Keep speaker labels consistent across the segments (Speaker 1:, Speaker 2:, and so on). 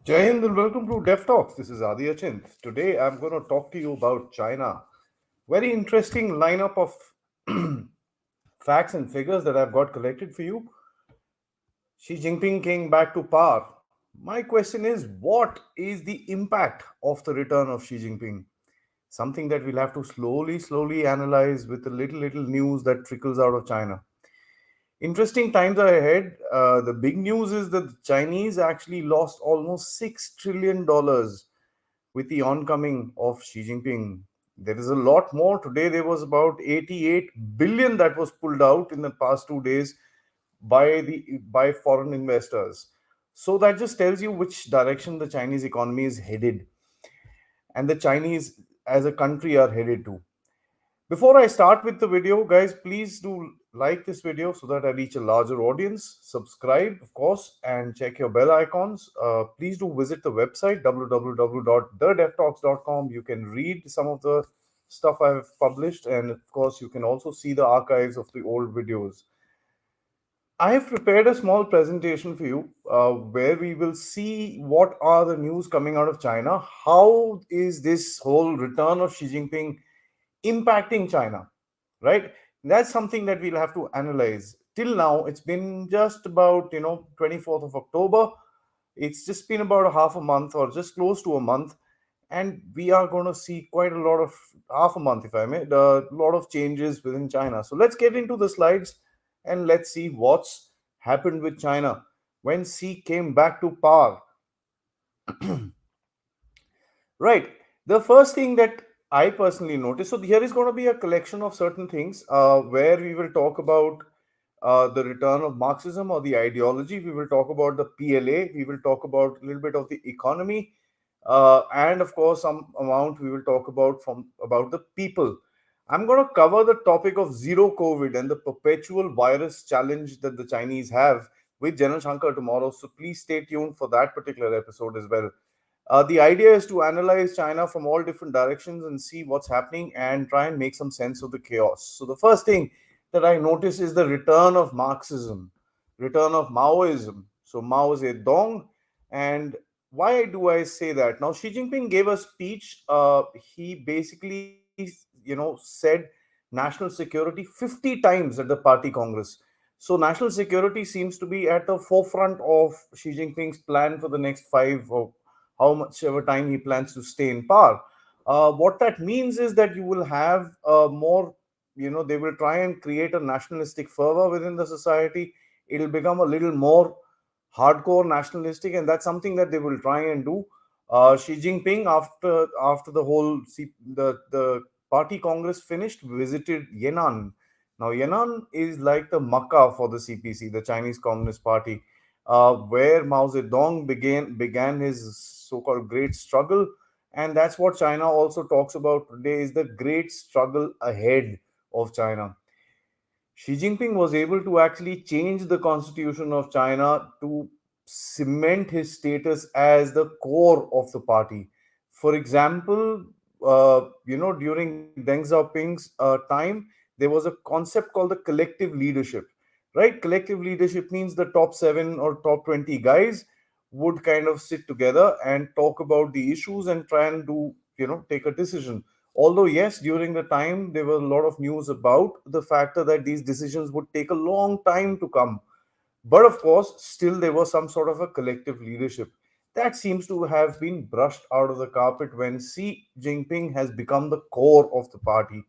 Speaker 1: Jai Hind and welcome to Dev Talks. This is Adi Achint. Today I'm going to talk to you about China. Very interesting lineup of facts and figures that I've got collected for you. Xi Jinping came back to power. My question is, what is the impact of the return of Xi Jinping? Something that we'll have to slowly analyze with the little news that trickles out of China. Interesting times are ahead. The big news is that the Chinese actually lost almost $6 trillion with the oncoming of Xi Jinping. There is a lot more. Today there was about 88 billion that was pulled out in the past 2 days by foreign investors. So that just tells you which direction the Chinese economy is headed and the Chinese as a country are headed to. Before I start with the video, guys, please do like this video so that I reach a larger audience. Subscribe, of course, and check your bell icons. Please do visit the website www.thedevtalks.com. You can read some of the stuff I've published, and of course, you can also see the archives of the old videos. I have prepared a small presentation for you where we will see what are the news coming out of China. How is this whole return of Xi Jinping impacting China, right? That's something that we'll have to analyze. Till now, it's been just about 24th of October. It's just been about a half a month or just close to a month, and we are going to see quite a lot of half a month, if I may, a lot of changes within China. So let's get into the slides and let's see what's happened with China when Xi came back to power. Right. The first thing that I personally noticed, so here is going to be a collection of certain things where we will talk about the return of Marxism or the ideology. We will talk about the PLA. We will talk about a little bit of the economy, and of course, some amount we will talk about from about the people. I'm going to cover the topic of zero COVID and the perpetual virus challenge that the Chinese have with General Shankar tomorrow. So please stay tuned for that particular episode as well. The idea is to analyze China from all different directions and see what's happening and try and make some sense of the chaos. So, the first thing that I notice is the return of Marxism, return of Maoism. So, Mao Zedong. And why do I say that? Now, Xi Jinping gave a speech. He basically, said national security 50 times at the party congress. So, national security seems to be at the forefront of Xi Jinping's plan for the next 5 or how much ever time he plans to stay in power. What that means is that you will have more, they will try and create a nationalistic fervor within the society. It'll become a little more hardcore nationalistic, and that's something that they will try and do. Xi Jinping, after the whole the party congress finished, visited Yan'an. Now, Yan'an is like the Makkah for the CPC, the Chinese Communist Party, where Mao Zedong began his so-called great struggle, and that's what China also talks about today: is the great struggle ahead of China. Xi Jinping was able to actually change the constitution of China to cement his status as the core of the party. For example, during Deng Xiaoping's time, there was a concept called the collective leadership. Right? Collective leadership means the top 7 or top 20 guys would kind of sit together and talk about the issues and try and take a decision. Although, yes, during the time there was a lot of news about the factor that these decisions would take a long time to come. But of course, still there was some sort of a collective leadership. That seems to have been brushed out of the carpet when Xi Jinping has become the core of the party.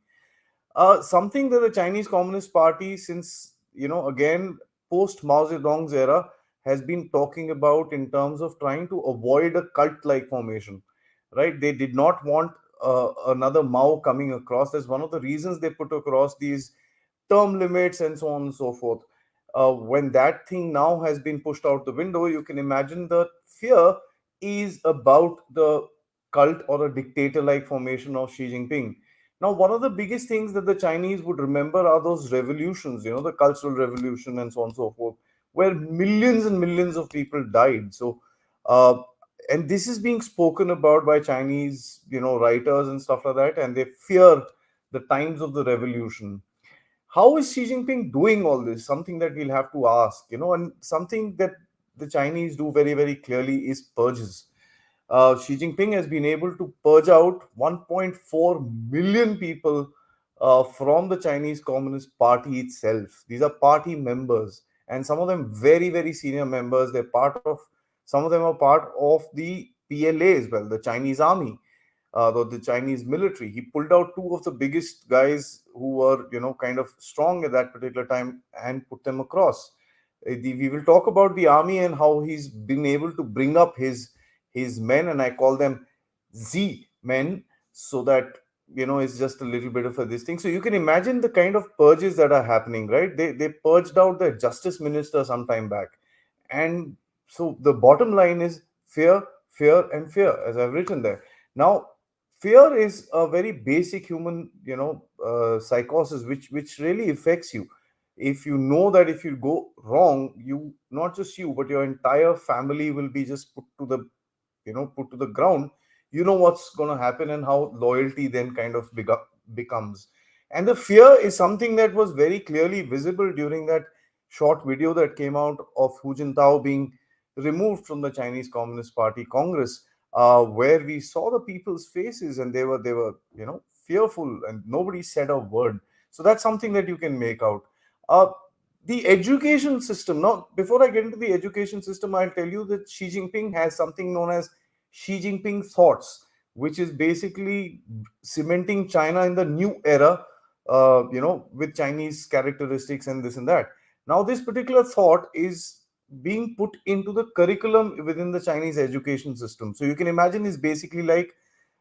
Speaker 1: Something that the Chinese Communist Party, since, again, post Mao Zedong's era, has been talking about in terms of trying to avoid a cult like formation, right? They did not want another Mao coming across. That's one of the reasons they put across these term limits and so on and so forth. When that thing now has been pushed out the window, you can imagine the fear is about the cult or a dictator like formation of Xi Jinping. Now, one of the biggest things that the Chinese would remember are those revolutions, the Cultural Revolution and so on and so forth, where millions and millions of people died. So, uh, and this is being spoken about by Chinese, writers and stuff like that, and they fear the times of the revolution. How is Xi Jinping doing all this? Something that we'll have to ask, and something that the Chinese do very, very clearly is purges. Xi Jinping has been able to purge out 1.4 million people from the Chinese Communist Party itself. These are party members, and some of them very, very senior members. They're part of, some of them are part of the PLA as well, the Chinese army, the Chinese military. He pulled out two of the biggest guys who were, kind of strong at that particular time and put them across. We will talk about the army and how he's been able to bring up his men, and I call them Z men, so that it's just a little bit of a this thing. So you can imagine the kind of purges that are happening, right? They purged out the justice minister some time back, and so the bottom line is fear, fear, and fear, as I've written there. Now, fear is a very basic human, psychosis, which really affects you. If you know that if you go wrong, you, not just you, but your entire family will be just put to the ground. You know what's going to happen and how loyalty then kind of becomes. And the fear is something that was very clearly visible during that short video that came out of Hu Jintao being removed from the Chinese Communist Party Congress, where we saw the people's faces and they were fearful, and nobody said a word. So that's something that you can make out. uh, the education system. Now, before I get into the education system, I'll tell you that Xi Jinping has something known as Xi Jinping thoughts, which is basically cementing China in the new era, with Chinese characteristics and this and that. Now, this particular thought is being put into the curriculum within the Chinese education system. So you can imagine it's basically like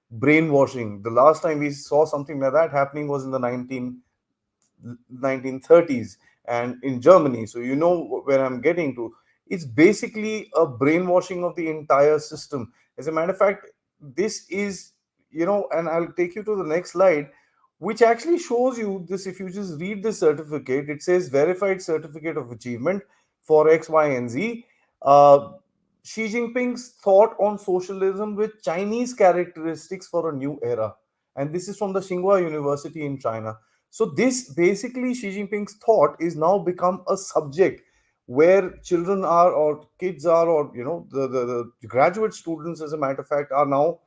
Speaker 1: brainwashing. The last time we saw something like that happening was in the 1930s and in Germany. So you know where I'm getting to. It's basically a brainwashing of the entire system. As a matter of fact, this is, and I'll take you to the next slide, which actually shows you this. If you just read the certificate, it says verified certificate of achievement for X, Y, and Z. Uh, Xi Jinping's thought on socialism with Chinese characteristics for a new era. And this is from the Tsinghua University in China. So this basically Xi Jinping's thought is now become a subject where children are, or kids are, or the graduate students, as a matter of fact, are now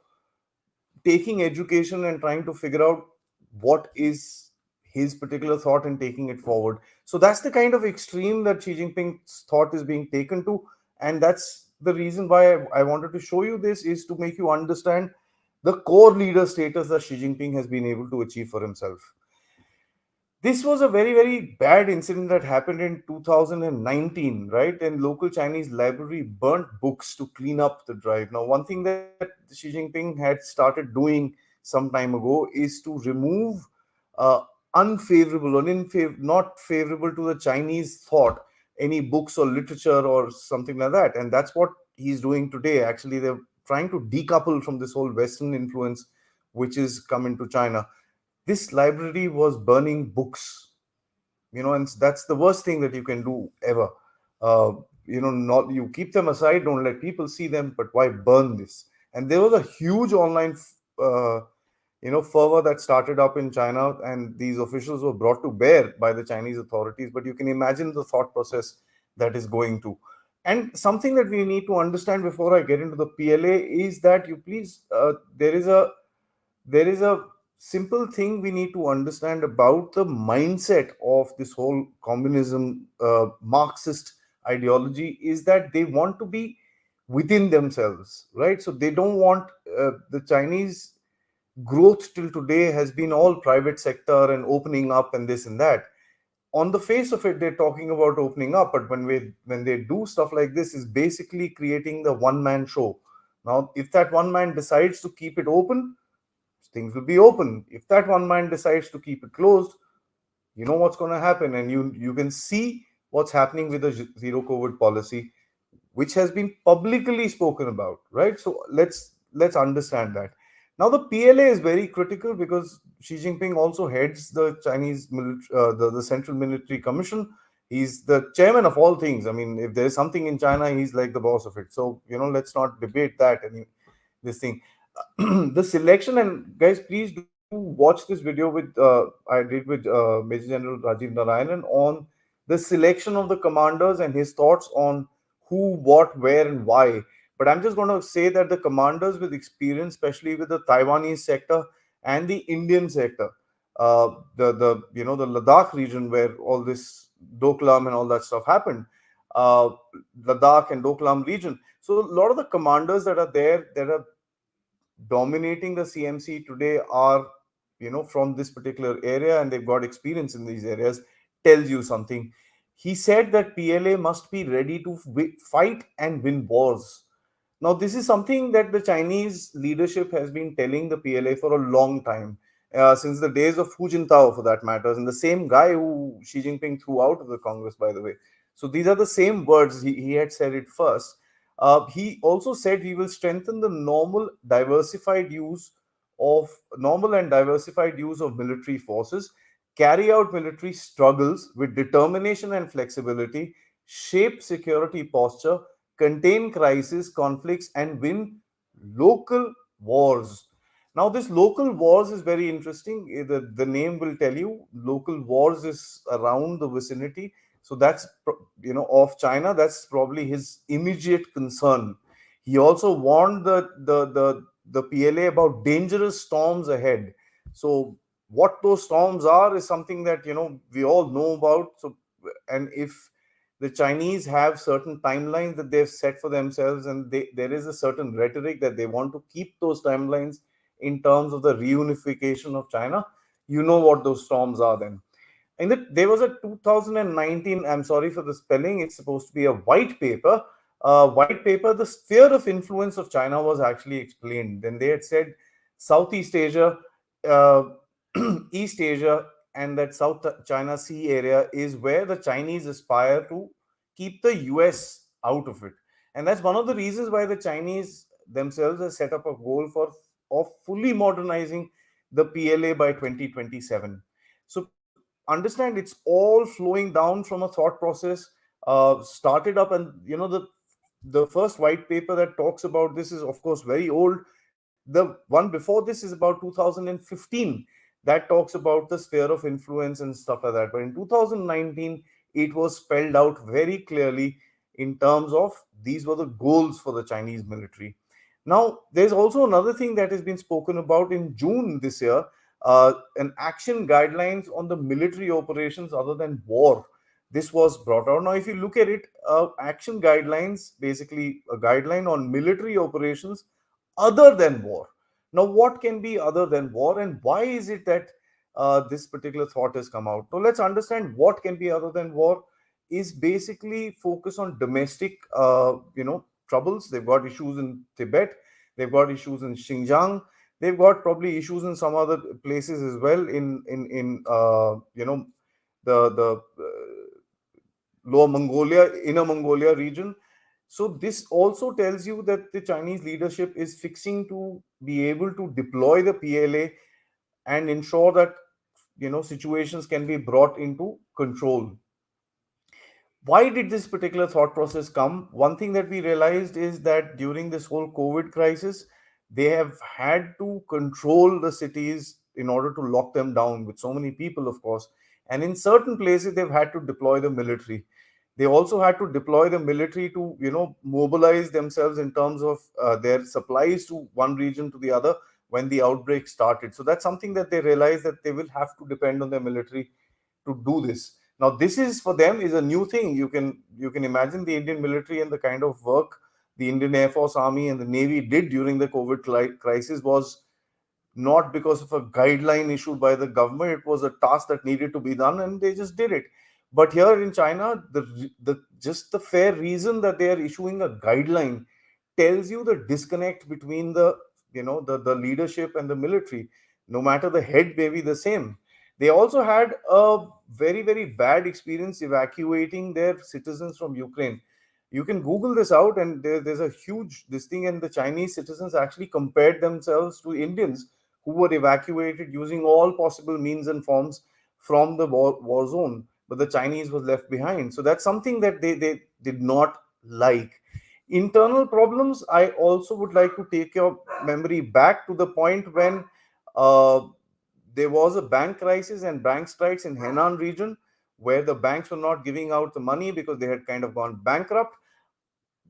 Speaker 1: taking education and trying to figure out what is his particular thought and taking it forward. So that's the kind of extreme that Xi Jinping's thought is being taken to, and that's the reason why I wanted to show you this, is to make you understand the core leader status that Xi Jinping has been able to achieve for himself. This was a very, very bad incident that happened in 2019, right? And local Chinese library burnt books to clean up the drive. Now, one thing that Xi Jinping had started doing some time ago is to remove uh, unfavorable or not favorable to the Chinese thought, any books or literature or something like that. And that's what he's doing today. Actually, they're trying to decouple from this whole Western influence which is come into China. This library was burning books, and that's the worst thing that you can do ever. Not, you keep them aside, don't let people see them, but why burn this? And there was a huge online fervor that started up in China, and these officials were brought to bear by the Chinese authorities. But you can imagine the thought process that is going to. And something that we need to understand before I get into the PLA is that, there is a simple thing we need to understand about the mindset of this whole communism, Marxist ideology, is that they want to be within themselves, right? So they don't want, the Chinese growth till today has been all private sector and opening up and this and that. On the face of it, they're talking about opening up, but when they do stuff like this, is basically creating the one man show. Now, if that one man decides to keep it open, things will be open. If that one man decides to keep it closed, you know what's going to happen. And you can see what's happening with the zero COVID policy, which has been publicly spoken about, right? So let's understand that. Now, the PLA is very critical because Xi Jinping also heads the the Central Military Commission. He's the chairman of all things. I mean, if there's something in China, he's like the boss of it. So let's not debate that. This thing, the selection, and guys, please do watch this video with I did with Major General Rajiv Narayanan on the selection of the commanders and his thoughts on who, what, where, and why. But I'm just going to say that the commanders with experience, especially with the Taiwanese sector and the Indian sector, the the Ladakh region where all this Doklam and all that stuff happened, uh, Ladakh and Doklam region. So a lot of the commanders that are there that are dominating the CMC today are, from this particular area, and they've got experience in these areas, tells you something. He said that PLA must be ready to fight and win wars. Now, this is something that the Chinese leadership has been telling the PLA for a long time, since the days of Hu Jintao, for that matter, and the same guy who Xi Jinping threw out of the Congress, by the way. So these are the same words. He had said it first. He also said we will strengthen the normal and diversified use of military forces, carry out military struggles with determination and flexibility, shape security posture, contain crisis, conflicts, and win local wars. Now, this local wars is very interesting. The name will tell you local wars is around the vicinity. So that's, of China. That's probably his immediate concern. He also warned the PLA about dangerous storms ahead. So what those storms are is something that we all know about. So, and if the Chinese have certain timelines that they've set for themselves, and there is a certain rhetoric that they want to keep those timelines in terms of the reunification of China. You know what those storms are then. And that there was a 2019, I'm sorry for the spelling, it's supposed to be a white paper. White paper, the sphere of influence of China was actually explained. Then they had said Southeast Asia, uh, East Asia, and that South China Sea area is where the Chinese aspire to keep the US out of it. And that's one of the reasons why the Chinese themselves have set up a goal of fully modernizing the PLA by 2027. So understand, it's all flowing down from a thought process started up. And the first white paper that talks about this is of course very old. The one before this is about 2015, that talks about the sphere of influence and stuff like that. But in 2019 it was spelled out very clearly in terms of these were the goals for the Chinese military. Now, there's also another thing that has been spoken about in June this year, an action guidelines on the military operations other than war. This was brought out. Now, if you look at it, action guidelines, basically a guideline on military operations other than war. Now, what can be other than war, and why is it that this particular thought has come out? So, let's understand what can be other than war is basically focus on domestic, troubles. They've got issues in Tibet, they've got issues in Xinjiang, they've got probably issues in some other places as well in the Lower Mongolia, Inner Mongolia region. So this also tells you that the Chinese leadership is fixing to be able to deploy the PLA and ensure that situations can be brought into control. Why did this particular thought process come? One thing that we realized is that during this whole COVID crisis, they have had to control the cities in order to lock them down with so many people, of course. And in certain places, they've had to deploy the military. They also had to deploy the military to, mobilize themselves in terms of their supplies to one region to the other when the outbreak started. So that's something that they realized that they will have to depend on their military to do this. Now this is for them is a new thing. You can imagine the Indian military and the kind of work the Indian Air Force, Army, and the Navy did during the COVID crisis was not because of a guideline issued by the government. It was a task that needed to be done, and they just did it. But here in China, the just the fair reason that they are issuing a guideline tells you the disconnect between the leadership and the military. No matter the head may be the same. They also had a very very bad experience evacuating their citizens from Ukraine. You can Google this out, and there's a huge this thing. And the Chinese citizens actually compared themselves to Indians who were evacuated using all possible means and forms from the war zone, but the Chinese was left behind. So that's something that they did not like. Internal problems, I also would like to take your memory back to the point when uh, there was a bank crisis and bank strikes in Henan region, where the banks were not giving out the money because they had kind of gone bankrupt.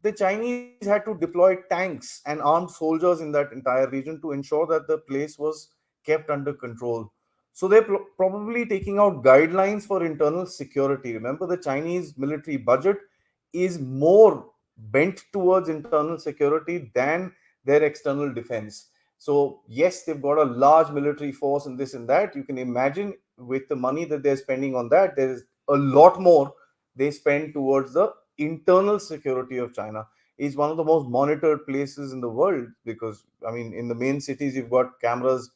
Speaker 1: the Chinese had to deploy tanks and armed soldiers in that entire region to ensure that the place was kept under control. So they're probably taking out guidelines for internal security. Remember, the Chinese military budget is more bent towards internal security than their external defense. So, yes, they've got a large military force and this and that. You can imagine with the money that they're spending on that, there is a lot more they spend towards the internal security of China. Is one of the most monitored places in the world because, I mean, in the main cities, you've got cameras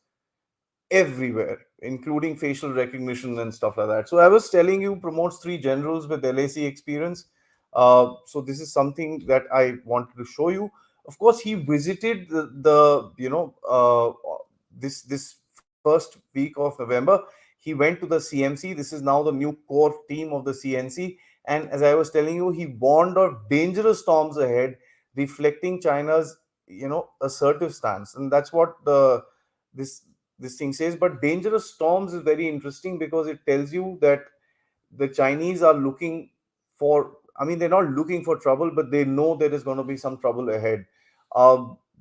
Speaker 1: everywhere, including facial recognition and stuff like that. So I was telling you, promotes three generals with LAC experience. So this is something that I wanted to show you. Of course, he visited this first week of November. He went to the CMC. This is now the new core team of the CNC. And as I was telling you, he warned of dangerous storms ahead, reflecting China's assertive stance, and that's what this this thing says. But dangerous storms is very interesting because it tells you that the Chinese are looking for, I mean, they're not looking for trouble, but they know there is going to be some trouble ahead.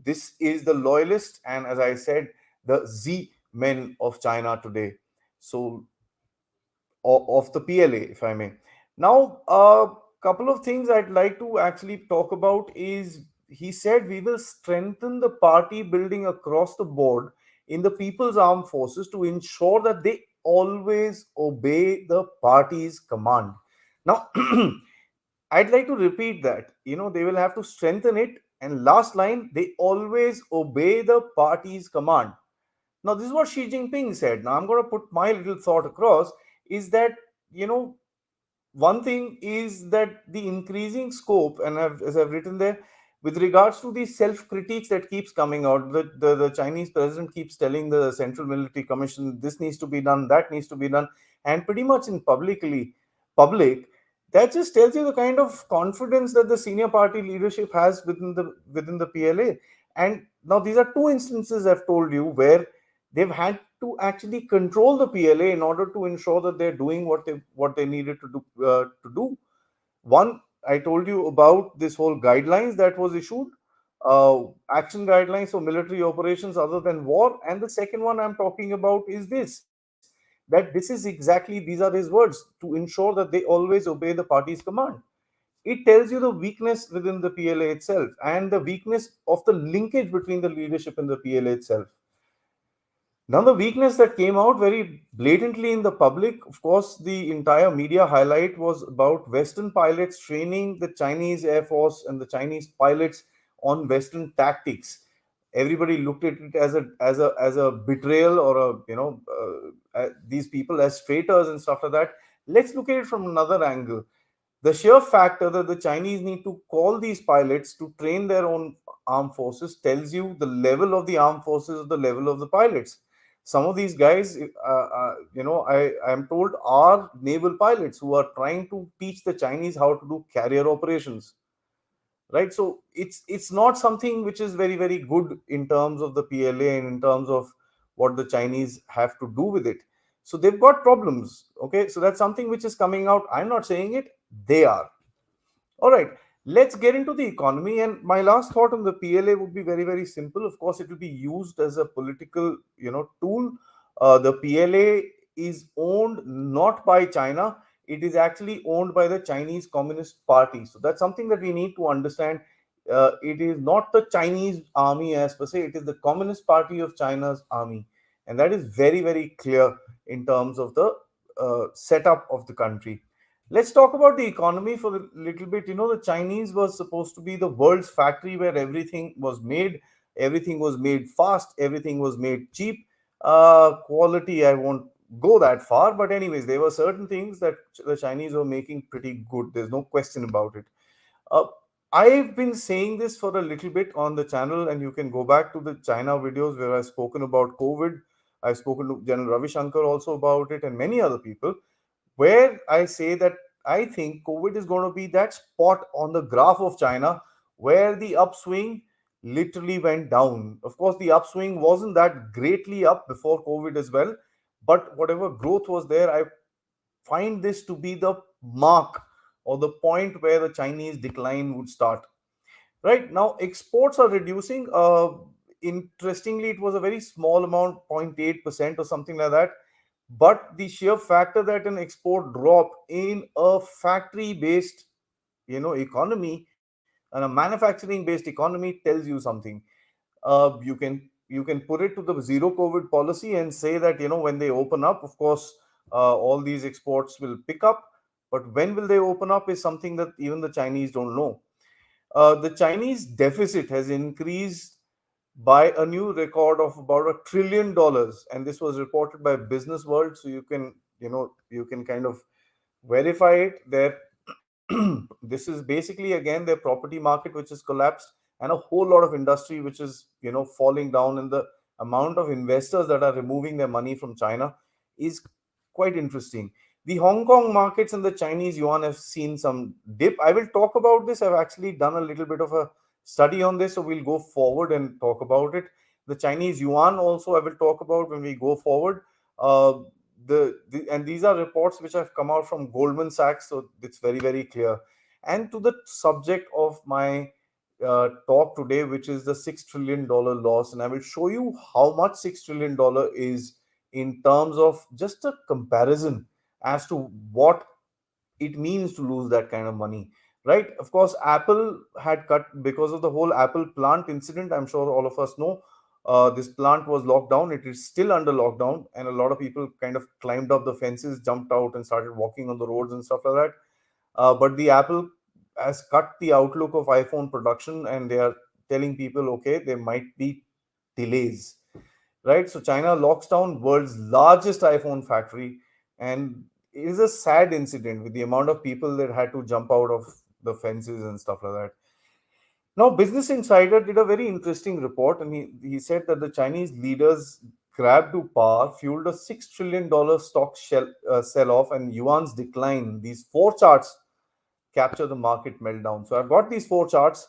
Speaker 1: This is the loyalist, and as I said, the Z men of China today. So of the PLA, if I may. Now, a couple of things I'd like to actually talk about is he said we will strengthen the party building across the board in the People's Armed Forces to ensure that they always obey the party's command. Now, I'd like to repeat that. They will have to strengthen it. And last line, they always obey the party's command. Now, this is what Xi Jinping said. Now, I'm going to put my little thought across is that, you know, one thing is that the increasing scope, and as I've written there, with regards to the self critiques that keeps coming out, the Chinese president keeps telling the Central Military Commission, this needs to be done, that needs to be done, and pretty much in public, that just tells you the kind of confidence that the senior party leadership has within the PLA. And now these are two instances I've told you where they've had to actually control the PLA in order to ensure that they're doing what they needed to do. One, I told you about this whole guidelines that was issued, action guidelines for military operations other than war, and the second one I'm talking about is this, that this is exactly, these are his words, to ensure that they always obey the party's command. It tells you the weakness within the PLA itself and the weakness of the linkage between the leadership and the PLA itself. Now, the weakness that came out very blatantly in the public, of course, the entire media highlight was about Western pilots training the Chinese Air Force and the Chinese pilots on Western tactics. Everybody looked at it as a betrayal or these people as traitors and stuff like that. Let's look at it from another angle. The sheer factor that the Chinese need to call these pilots to train their own armed forces tells you the level of the armed forces, the level of the pilots. Some of these guys, I am told, are naval pilots who are trying to teach the Chinese how to do carrier operations, right? So it's not something which is very very good in terms of the PLA and in terms of what the Chinese have to do with it. So they've got problems. Okay, so that's something which is coming out. I'm not saying it, they are. All right, let's get into the economy. And my last thought on the PLA would be very, very simple. Of course, it will be used as a political, tool. The PLA is owned not by China. It is actually owned by the Chinese Communist Party. So that's something that we need to understand. It is not the Chinese army as per se. It is the Communist Party of China's army, and that is very, very clear in terms of the setup of the country. Let's talk about the economy for a little bit. The Chinese was supposed to be the world's factory where everything was made fast, everything was made cheap. Quality, I won't go that far, but anyways, there were certain things that the Chinese were making pretty good. There's no question about it. Uh, I've been saying this for a little bit on the channel, and you can go back to the China videos where I've spoken about COVID. I've spoken to General Ravi Shankar also about it, and many other people, where I say that I think COVID is going to be that spot on the graph of China where the upswing literally went down. Of course, the upswing wasn't that greatly up before COVID as well, but whatever growth was there, I find this to be the mark or the point where the Chinese decline would start. Right now, exports are reducing. Interestingly, it was a very small amount, 0.8% or something like that. But the sheer factor that an export drop in a factory-based, economy and a manufacturing-based economy tells you something. You can put it to the zero COVID policy and say that when they open up, of course, all these exports will pick up. But when will they open up is something that even the Chinese don't know. The Chinese deficit has increased by a new record of about $1 trillion, and this was reported by Business World. So you can kind of verify it. There, this is basically again their property market which has collapsed, and a whole lot of industry which is falling down, and the amount of investors that are removing their money from China is quite interesting. The Hong Kong markets and the Chinese yuan have seen some dip. I will talk about this. I've actually done a little bit of a study on this, so we'll go forward and talk about it. The Chinese yuan also I will talk about when we go forward. Uh, and these are reports which have come out from Goldman Sachs, so it's very very clear. And to the subject of my talk today, which is the $6 trillion loss, and I will show you how much $6 trillion is in terms of just a comparison as to what it means to lose that kind of money. Right, of course, Apple had cut because of the whole Apple plant incident. I'm sure all of us know this plant was locked down. It is still under lockdown, and a lot of people kind of climbed up the fences, jumped out, and started walking on the roads and stuff like that. But the Apple has cut the outlook of iPhone production, and they are telling people, okay, there might be delays. Right, so China locks down world's largest iPhone factory, and it is a sad incident with the amount of people that had to jump out of the fences and stuff like that. Now, Business Insider did a very interesting report, and he said that the Chinese leaders' grab to power fueled a $6 trillion stock sell off and yuan's decline. These four charts capture the market meltdown. So I've got these four charts.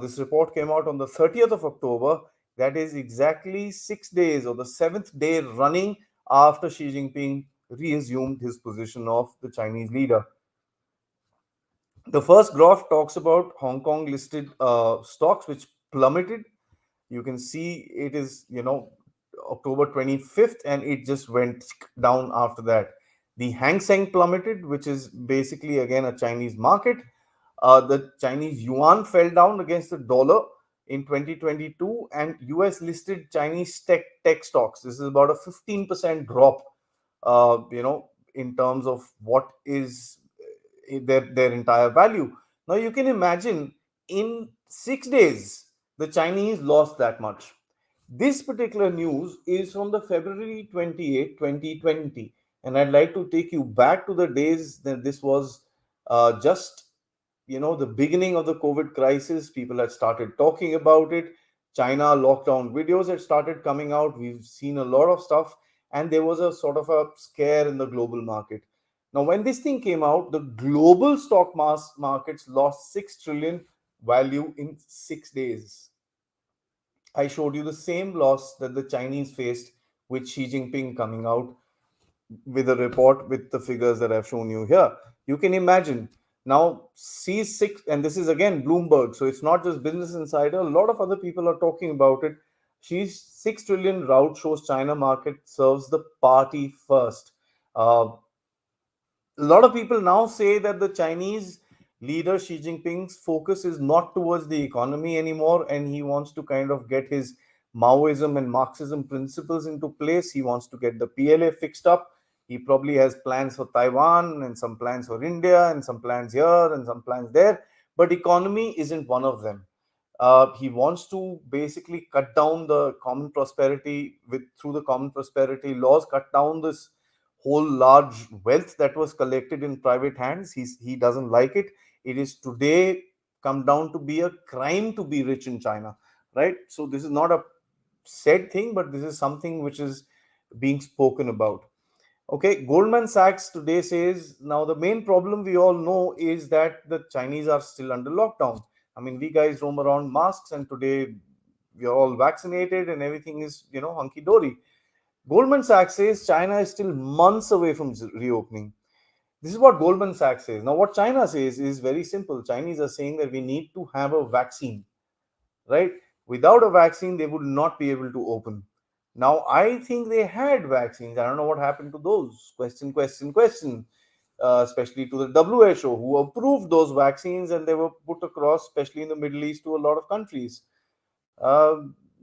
Speaker 1: This report came out on the 30th of October. That is exactly 6 days or the seventh day running after Xi Jinping reassumed his position of the Chinese leader. The first graph talks about Hong Kong listed stocks, which plummeted. You can see it is, October 25th, and it just went down after that. The Hang Seng plummeted, which is basically again a Chinese market. The Chinese yuan fell down against the dollar in 2022, and US listed Chinese tech stocks. This is about a 15% drop, in terms of what is their entire value. Now you can imagine in 6 days the Chinese lost that much. This particular news is from the February 28, 2020, and I'd like to take you back to the days that this was just the beginning of the COVID crisis. People had started talking about it. China lockdown videos had started coming out. We've seen a lot of stuff, and there was a sort of a scare in the global market. Now, when this thing came out, the global stock markets lost 6 trillion value in 6 days. I showed you the same loss that the Chinese faced with Xi Jinping coming out with a report with the figures that I've shown you here. You can imagine. Now, C6, and this is again Bloomberg, so it's not just Business Insider. A lot of other people are talking about it. Xi's 6 trillion route shows China market serves the party first. A lot of people now say that the Chinese leader Xi Jinping's focus is not towards the economy anymore, and he wants to kind of get his Maoism and Marxism principles into place. He wants to get the PLA fixed up. He probably has plans for Taiwan and some plans for India and some plans here and some plans there, but economy isn't one of them. He wants to basically cut down the common prosperity with through the common prosperity laws, cut down this whole large wealth that was collected in private hands. He doesn't like it. It is today come down to be a crime to be rich in China, right? So this is not a said thing, but this is something which is being spoken about. Okay, Goldman Sachs today says now the main problem we all know is that the Chinese are still under lockdown. I mean, we guys roam around masks, and today we are all vaccinated and everything is, hunky dory. Goldman Sachs says China is still months away from reopening. This is what Goldman Sachs says. Now, what China says is very simple. Chinese are saying that we need to have a vaccine, right? Without a vaccine, they would not be able to open. Now, I think they had vaccines. I don't know what happened to those. Question, question, question. Especially to the WHO, who approved those vaccines and they were put across, especially in the Middle East, to a lot of countries. Uh,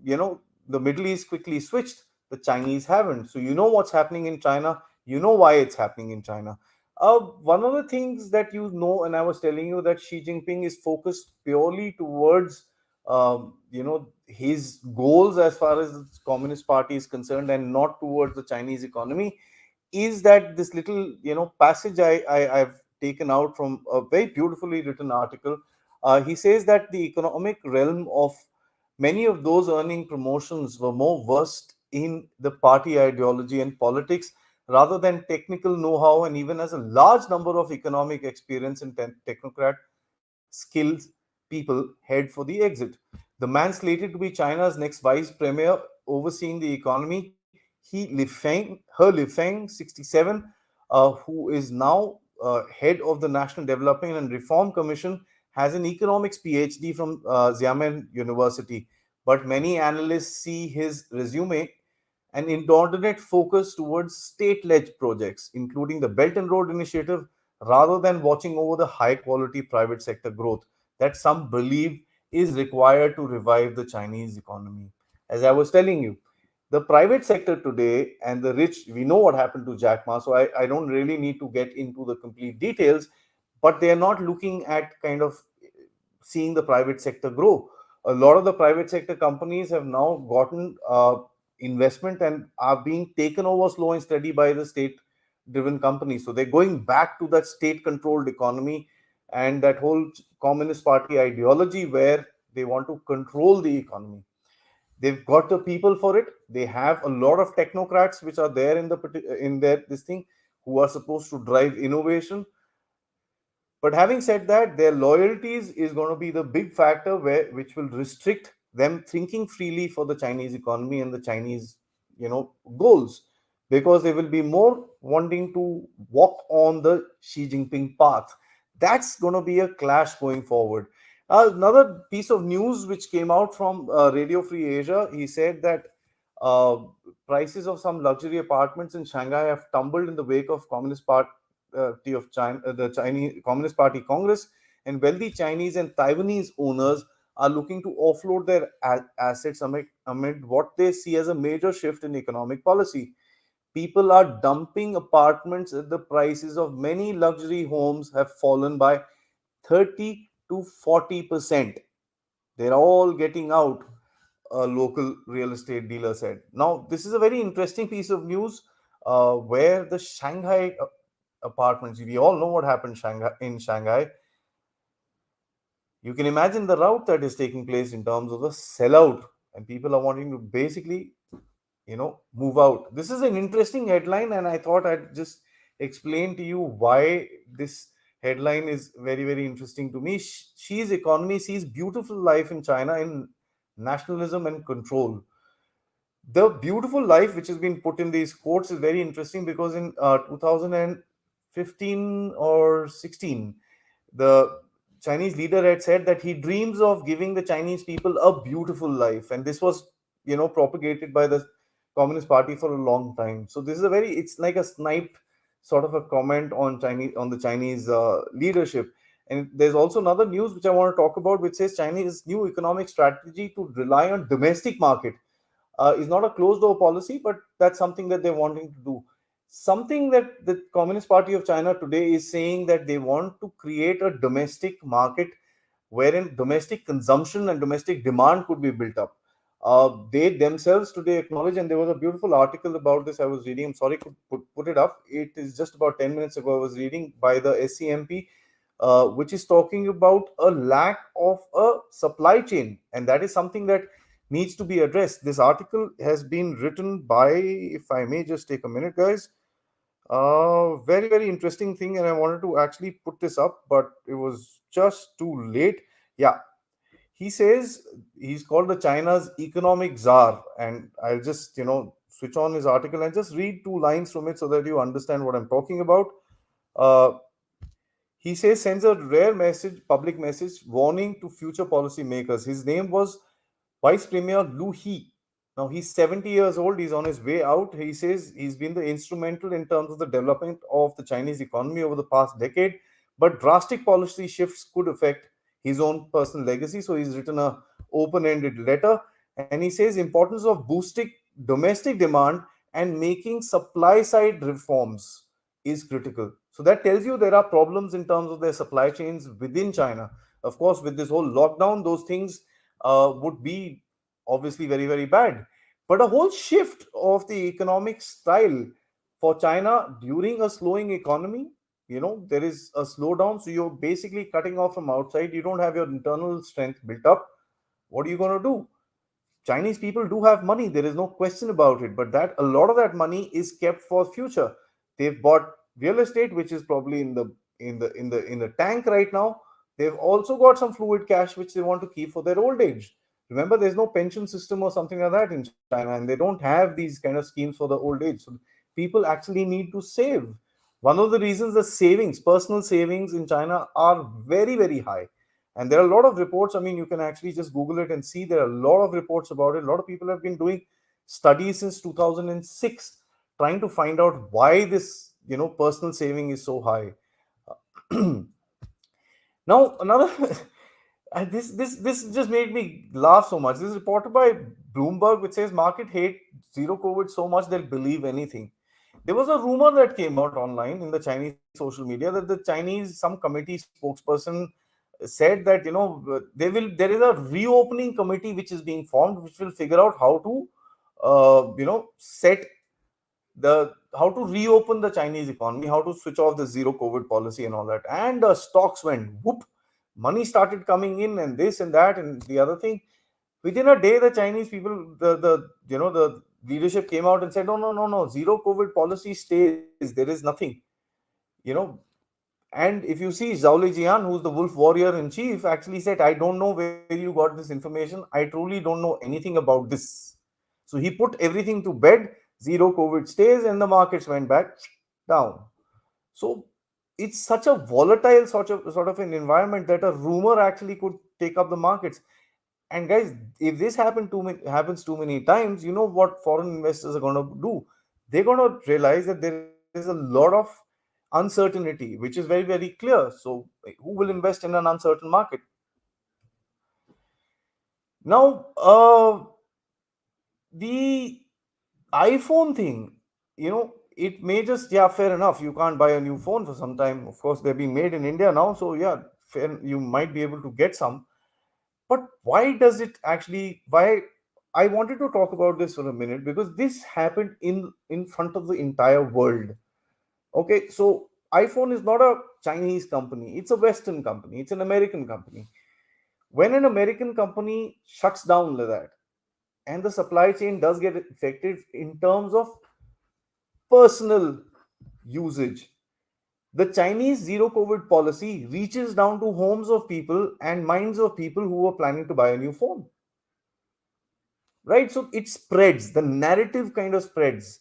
Speaker 1: you know, the Middle East quickly switched. The Chinese haven't. So you know what's happening in China. You know why it's happening in China. One of the things that you know, and I was telling you that Xi Jinping is focused purely towards, his goals as far as the Communist Party is concerned, and not towards the Chinese economy. Is that this little passage I've taken out from a very beautifully written article. He says that the economic realm of many of those earning promotions were more versed in the party ideology and politics rather than technical know-how, and even as a large number of economic experience and technocrat skills people head for the exit. The man slated to be China's next vice premier overseeing the economy, He Lifeng, 67, who is now head of the National Development and Reform Commission, has an economics PhD from Xiamen University. But many analysts see his resume an inordinate focus towards state-led projects, including the Belt and Road Initiative, rather than watching over the high-quality private sector growth that some believe is required to revive the Chinese economy. As I was telling you, the private sector today and the rich, we know what happened to Jack Ma, so I don't really need to get into the complete details, but they are not looking at kind of seeing the private sector grow. A lot of the private sector companies have now gotten investment and are being taken over slow and steady by the state driven companies. So they're going back to that state controlled economy and that whole Communist Party ideology where they want to control the economy. They've got the people for it. They have a lot of technocrats which are there in their this thing, who are supposed to drive innovation. But having said that, their loyalties is going to be the big factor which will restrict them thinking freely for the Chinese economy and the Chinese, goals, because they will be more wanting to walk on the Xi Jinping path. That's going to be a clash going forward. Another piece of news which came out from Radio Free Asia, he said that uh, prices of some luxury apartments in Shanghai have tumbled in the wake of Party of China, the Chinese Communist Party Congress, and wealthy Chinese and Taiwanese owners are looking to offload their assets amid what they see as a major shift in economic policy. People are dumping apartments at the prices of many luxury homes have fallen by 30 to 40%. They're all getting out, a local real estate dealer said. Now, this is a very interesting piece of news where the Shanghai apartments, we all know what happened in Shanghai. You can imagine the route that is taking place in terms of the sellout, and people are wanting to basically, move out. This is an interesting headline, and I thought I'd just explain to you why this headline is very, very interesting to me. Xi's economy sees beautiful life in China in nationalism and control. The beautiful life which has been put in these quotes is very interesting because in 2015 or 16, the Chinese leader had said that he dreams of giving the Chinese people a beautiful life, and this was, propagated by the Communist Party for a long time. So this is it's like a sniped sort of a comment on the Chinese leadership. And there's also another news which I want to talk about, which says China's new economic strategy to rely on domestic market is not a closed door policy, but that's something that they're wanting to do. Something that the Communist Party of China today is saying that they want to create a domestic market wherein domestic consumption and domestic demand could be built up. They themselves today acknowledge, and there was a beautiful article about this I was reading. I'm sorry to put it up. It is just about 10 minutes ago. I was reading by the SCMP, which is talking about a lack of a supply chain. And that is something that needs to be addressed. This article has been written by, if I may just take a minute, guys, very, very interesting thing. And I wanted to actually put this up, but it was just too late. Yeah, he says he's called the China's economic czar. And I'll just, switch on his article and just read two lines from it so that you understand what I'm talking about. Uh, he says sends a rare message, public message, warning to future policy makers. His name was Vice Premier Lu He. Now he's 70 years old. He's on his way out. He says he's been the instrumental in terms of the development of the Chinese economy over the past decade, but drastic policy shifts could affect his own personal legacy. So he's written a open-ended letter, and he says importance of boosting domestic demand and making supply side reforms is critical. So that tells you there are problems in terms of their supply chains within China. Of course, with this whole lockdown, those things would be obviously very, very bad. But a whole shift of the economic style for China during a slowing economy, there is a slowdown. So you're basically cutting off from outside. You don't have your internal strength built up. What are you going to do? Chinese people do have money. There is no question about it. But that a lot of that money is kept for future. They've bought real estate, which is probably in the tank right now. They've also got some fluid cash which they want to keep for their old age. Remember, there's no pension system or something like that in China, and they don't have these kind of schemes for the old age. So people actually need to save. One of the reasons the savings, personal savings in China are very, very high. And there are a lot of reports. I mean, you can actually just Google it and see there are a lot of reports about it. A lot of people have been doing studies since 2006 trying to find out why this, personal saving is so high. Now, another this just made me laugh so much. This is reported by Bloomberg, which says market hate zero COVID so much they'll believe anything. There was a rumor that came out online in the Chinese social media that the Chinese, some committee spokesperson said that there is a reopening committee which is being formed, which will figure out how to set the how to reopen the Chinese economy, how to switch off the zero COVID policy and all that. And the stocks went whoop, money started coming in, and this and that and the other thing. Within a day, the Chinese people, the leadership came out and said, no, no, no, no, zero COVID policy stays. There is nothing, you know. And if you see Zhao Lijian, who's the wolf warrior in chief, actually said, I don't know where you got this information. I truly don't know anything about this. So he put everything to bed. Zero COVID stays, and the markets went back down. So it's such a volatile sort of an environment that a rumor actually could take up the markets. And guys, if this happens too many times, you know what foreign investors are going to do? They're going to realize that there is a lot of uncertainty, which is very, very clear. So who will invest in an uncertain market? Now, the iPhone thing, it may just, yeah, fair enough. You can't buy a new phone for some time. Of course, they're being made in India now. So, yeah, fair, you might be able to get some. But why does it actually, why? I wanted to talk about this for a minute because this happened in front of the entire world. Okay, so iPhone is not a Chinese company, it's a Western company, it's an American company. When an American company shuts down like that, and the supply chain does get affected in terms of personal usage, the Chinese zero COVID policy reaches down to homes of people and minds of people who are planning to buy a new phone. Right? So it spreads, the narrative kind of spreads.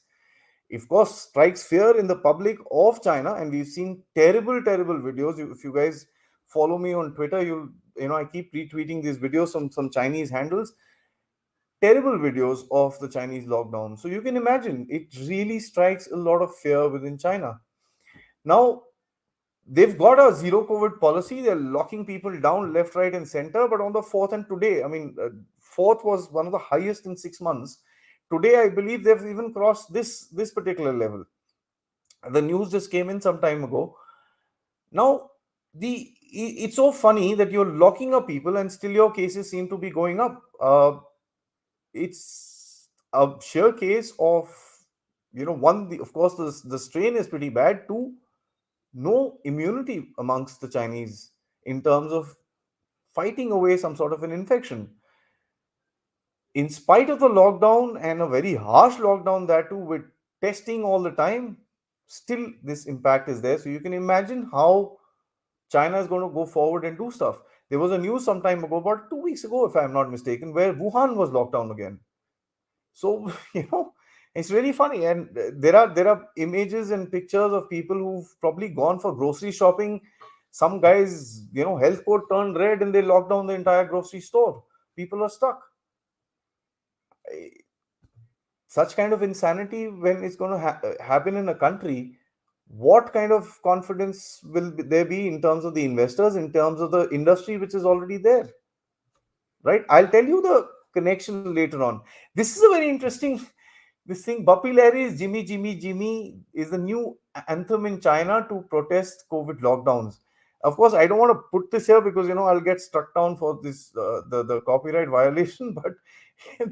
Speaker 1: Of course, strikes fear in the public of China, and we've seen terrible, terrible videos. If you guys follow me on Twitter, I keep retweeting these videos from some Chinese handles, terrible videos of the Chinese lockdown. So you can imagine it really strikes a lot of fear within China. Now, they've got a zero COVID policy. They're locking people down left, right, and center. But on the fourth and today, I mean, fourth was one of the highest in 6 months. Today, I believe they've even crossed this particular level. The news just came in some time ago. Now, it's so funny that you're locking up people and still your cases seem to be going up. It's a sheer case of, one, of course, the strain is pretty bad. Two, no immunity amongst the Chinese in terms of fighting away some sort of an infection. In spite of the lockdown and a very harsh lockdown, that too, with testing all the time, still this impact is there. So you can imagine how China is going to go forward and do stuff. There was a news some time ago, about 2 weeks ago, if I'm not mistaken, where Wuhan was locked down again. So, It's really funny, and there are images and pictures of people who've probably gone for grocery shopping. Some guys, health code turned red and they locked down the entire grocery store. People are stuck. Such kind of insanity, when it's going to happen in a country, what kind of confidence will there be in terms of the investors, in terms of the industry which is already there? Right, I'll tell you the connection later on. This is a very interesting this thing. Buppy Larry's Jimmy Jimmy Jimmy is the new anthem in China to protest COVID lockdowns. Of course, I don't want to put this here because I'll get struck down for this the copyright violation. But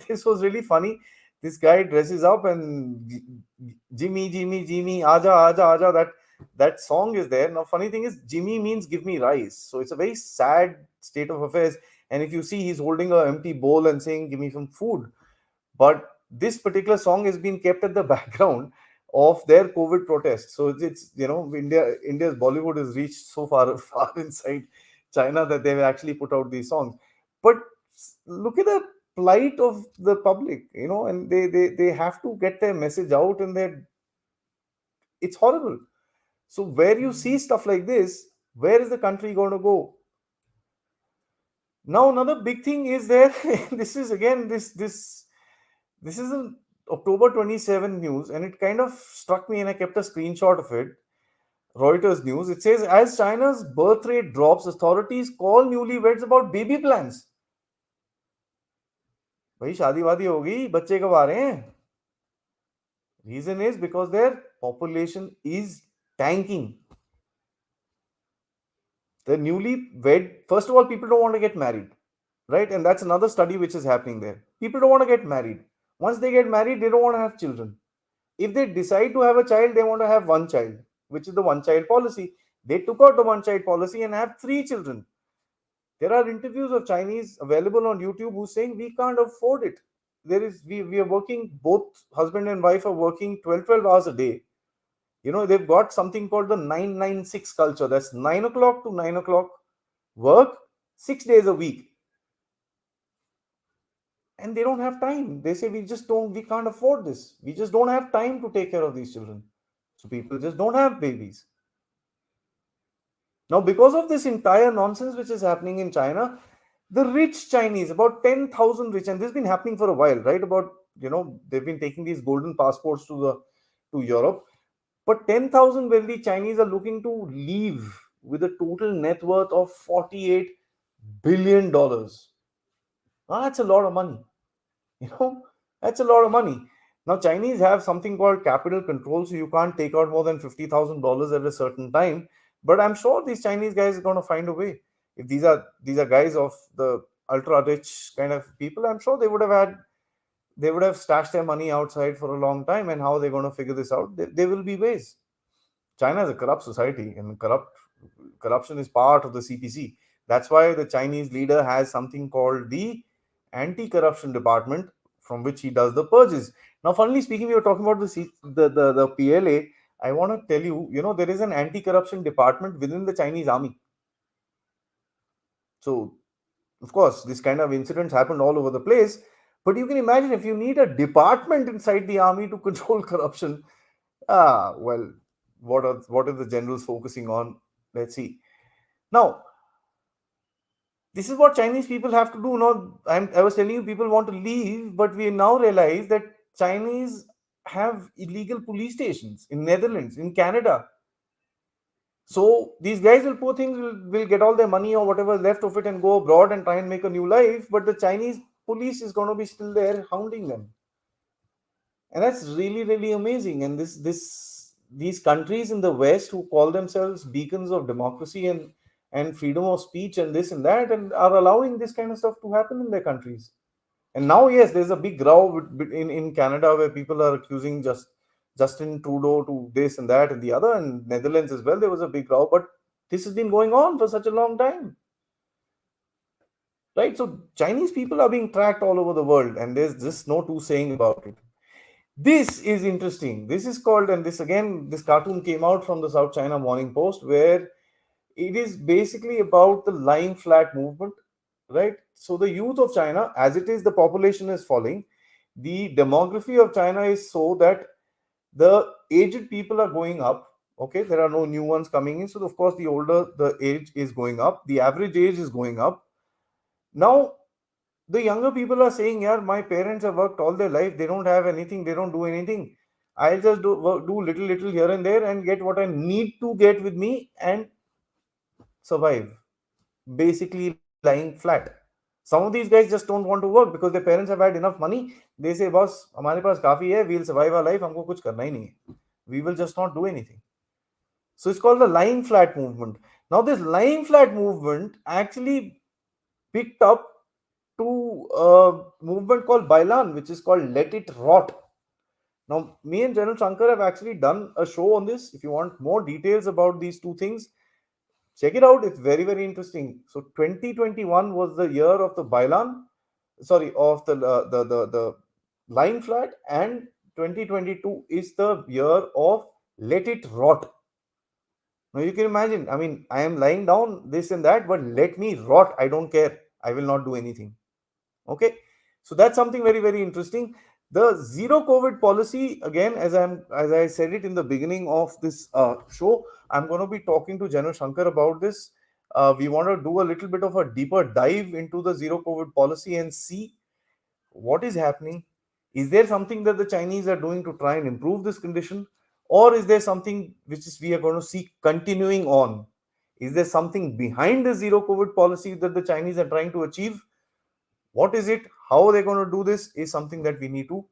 Speaker 1: this was really funny. This guy dresses up and Jimmy Jimmy Jimmy Aja Aja Aja. That song is there. Now, funny thing is, Jimmy means give me rice. So it's a very sad state of affairs. And if you see, he's holding an empty bowl and saying, "Give me some food." But this particular song has been kept at the background of their COVID protest. So it's India's Bollywood has reached so far inside China that they've actually put out these songs. But look at the plight of the public, and they have to get their message out, and it's horrible. So where you see stuff like this, where is the country going to go? Now another big thing is there. This is again this is an October 27 news, and it kind of struck me, and I kept a screenshot of it. Reuters news. It says, as China's birth rate drops, authorities call newlyweds about baby plans. भाई शादी वादी होगी, बच्चे कब आ रहे हैं? Reason is because their population is tanking. The newlywed, first of all, people don't want to get married, right? And that's another study which is happening there. People don't want to get married. Once they get married, they don't want to have children. If they decide to have a child, they want to have one child, which is the one child policy. They took out the one child policy and have three children. There are interviews of Chinese available on YouTube who saying we can't afford it. We are working, both husband and wife are working 12 hours a day. They've got something called the 996 culture. That's 9 o'clock to 9 o'clock work, 6 days a week. And they don't have time. They say we can't afford this. We just don't have time to take care of these children. So people just don't have babies. Now, because of this entire nonsense which is happening in China, the rich Chinese, about 10,000 rich, and this has been happening for a while, right? They've been taking these golden passports to Europe. But 10,000 wealthy Chinese are looking to leave with a total net worth of $48 billion. That's a lot of money. That's a lot of money. Now, Chinese have something called capital control, so you can't take out more than $50,000 at a certain time. But I'm sure these Chinese guys are going to find a way. If these are guys of the ultra rich kind of people, I'm sure they would have stashed their money outside for a long time. And how they're going to figure this out? There will be ways. China is a corrupt society, and corruption is part of the CPC. That's why the Chinese leader has something called the anti-corruption department, from which he does the purges. Now, funnily speaking, we were talking about the PLA. I want to tell you, there is an anti-corruption department within the Chinese army. So, of course, this kind of incidents happened all over the place. But you can imagine, if you need a department inside the army to control corruption, well, what are the generals focusing on? Let's see. Now, this is what Chinese people have to do. Now, I was telling you, people want to leave, but we now realize that Chinese have illegal police stations in Netherlands, in Canada. So these guys poor things will get all their money or whatever left of it and go abroad and try and make a new life. But the Chinese police is going to be still there hounding them. And that's really, really amazing. And these countries in the West who call themselves beacons of democracy and freedom of speech and this and that, and are allowing this kind of stuff to happen in their countries. And now, yes, there's a big row in Canada where people are accusing Justin Trudeau to this and that and the other, and Netherlands as well. There was a big row, but this has been going on for such a long time. Right? So Chinese people are being tracked all over the world, and there's just no two saying about it. This is interesting. This is called, and this cartoon came out from the South China Morning Post, where it is basically about the lying flat movement, right? So the youth of China, as it is, the population is falling. The demography of China is so that the aged people are going up. Okay, there are no new ones coming in, so of course the older the age is going up, the average age is going up. Now the younger people are saying, yeah, my parents have worked all their life, they don't have anything, they don't do anything, I'll just do little here and there and get what I need to get with me and survive, basically lying flat. Some of these guys just don't want to work because their parents have had enough money. They say, boss, हमारे पास काफी है, we'll survive our life, हमको कुछ करना ही नहीं है, we will just not do anything. So it's called the lying flat movement. Now this lying flat movement actually picked up to a movement called Bailan, which is called Let It Rot. Now, me and General Shankar have actually done a show on this. If you want more details about these two things, check it out. It's very, very interesting. So, 2021 was the year of the Bailan, sorry, of the line flat, and 2022 is the year of Let It Rot. Now, you can imagine, I mean, I am lying down this and that, but let me rot. I don't care. I will not do anything. Okay, so that's something very, very interesting. The zero COVID policy, again, as I said it in the beginning of this show, I'm going to be talking to General Shankar about this. We want to do a little bit of a deeper dive into the zero COVID policy and see what is happening. Is there something that the Chinese are doing to try and improve this condition, or is there something which is we are going to see continuing on? Is there something behind the zero COVID policy that the Chinese are trying to achieve? What is it? How are they going to do this? Is something that we need to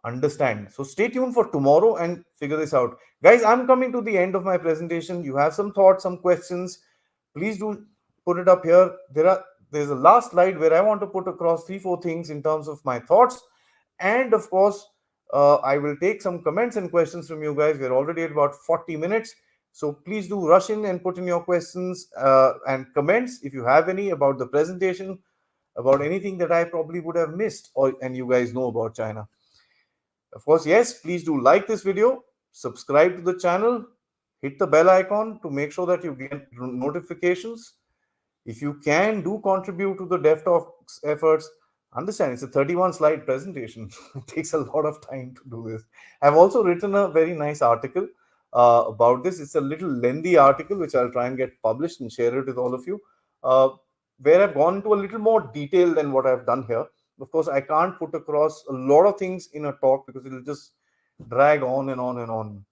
Speaker 1: understand. So stay tuned for tomorrow and figure this out. Guys, I'm coming to the end of my presentation. You have some thoughts, some questions. Please do put it up here. There's a last slide where I want to put across 3-4 things in terms of my thoughts. And of course, I will take some comments and questions from you guys. We're already at about 40 minutes. So please do rush in and put in your questions and comments if you have any about the presentation, about anything that I probably would have missed, or and you guys know about China. Of course, yes, please do like this video, subscribe to the channel, hit the bell icon to make sure that you get notifications. If you can, do contribute to the Dev Talks efforts. Understand, it's a 31 slide presentation. It takes a lot of time to do this. I've also written a very nice article about this. It's a little lengthy article, which I'll try and get published and share it with all of you, uh, where I've gone into a little more detail than what I've done here. Of course, I can't put across a lot of things in a talk because it'll just drag on and on and on.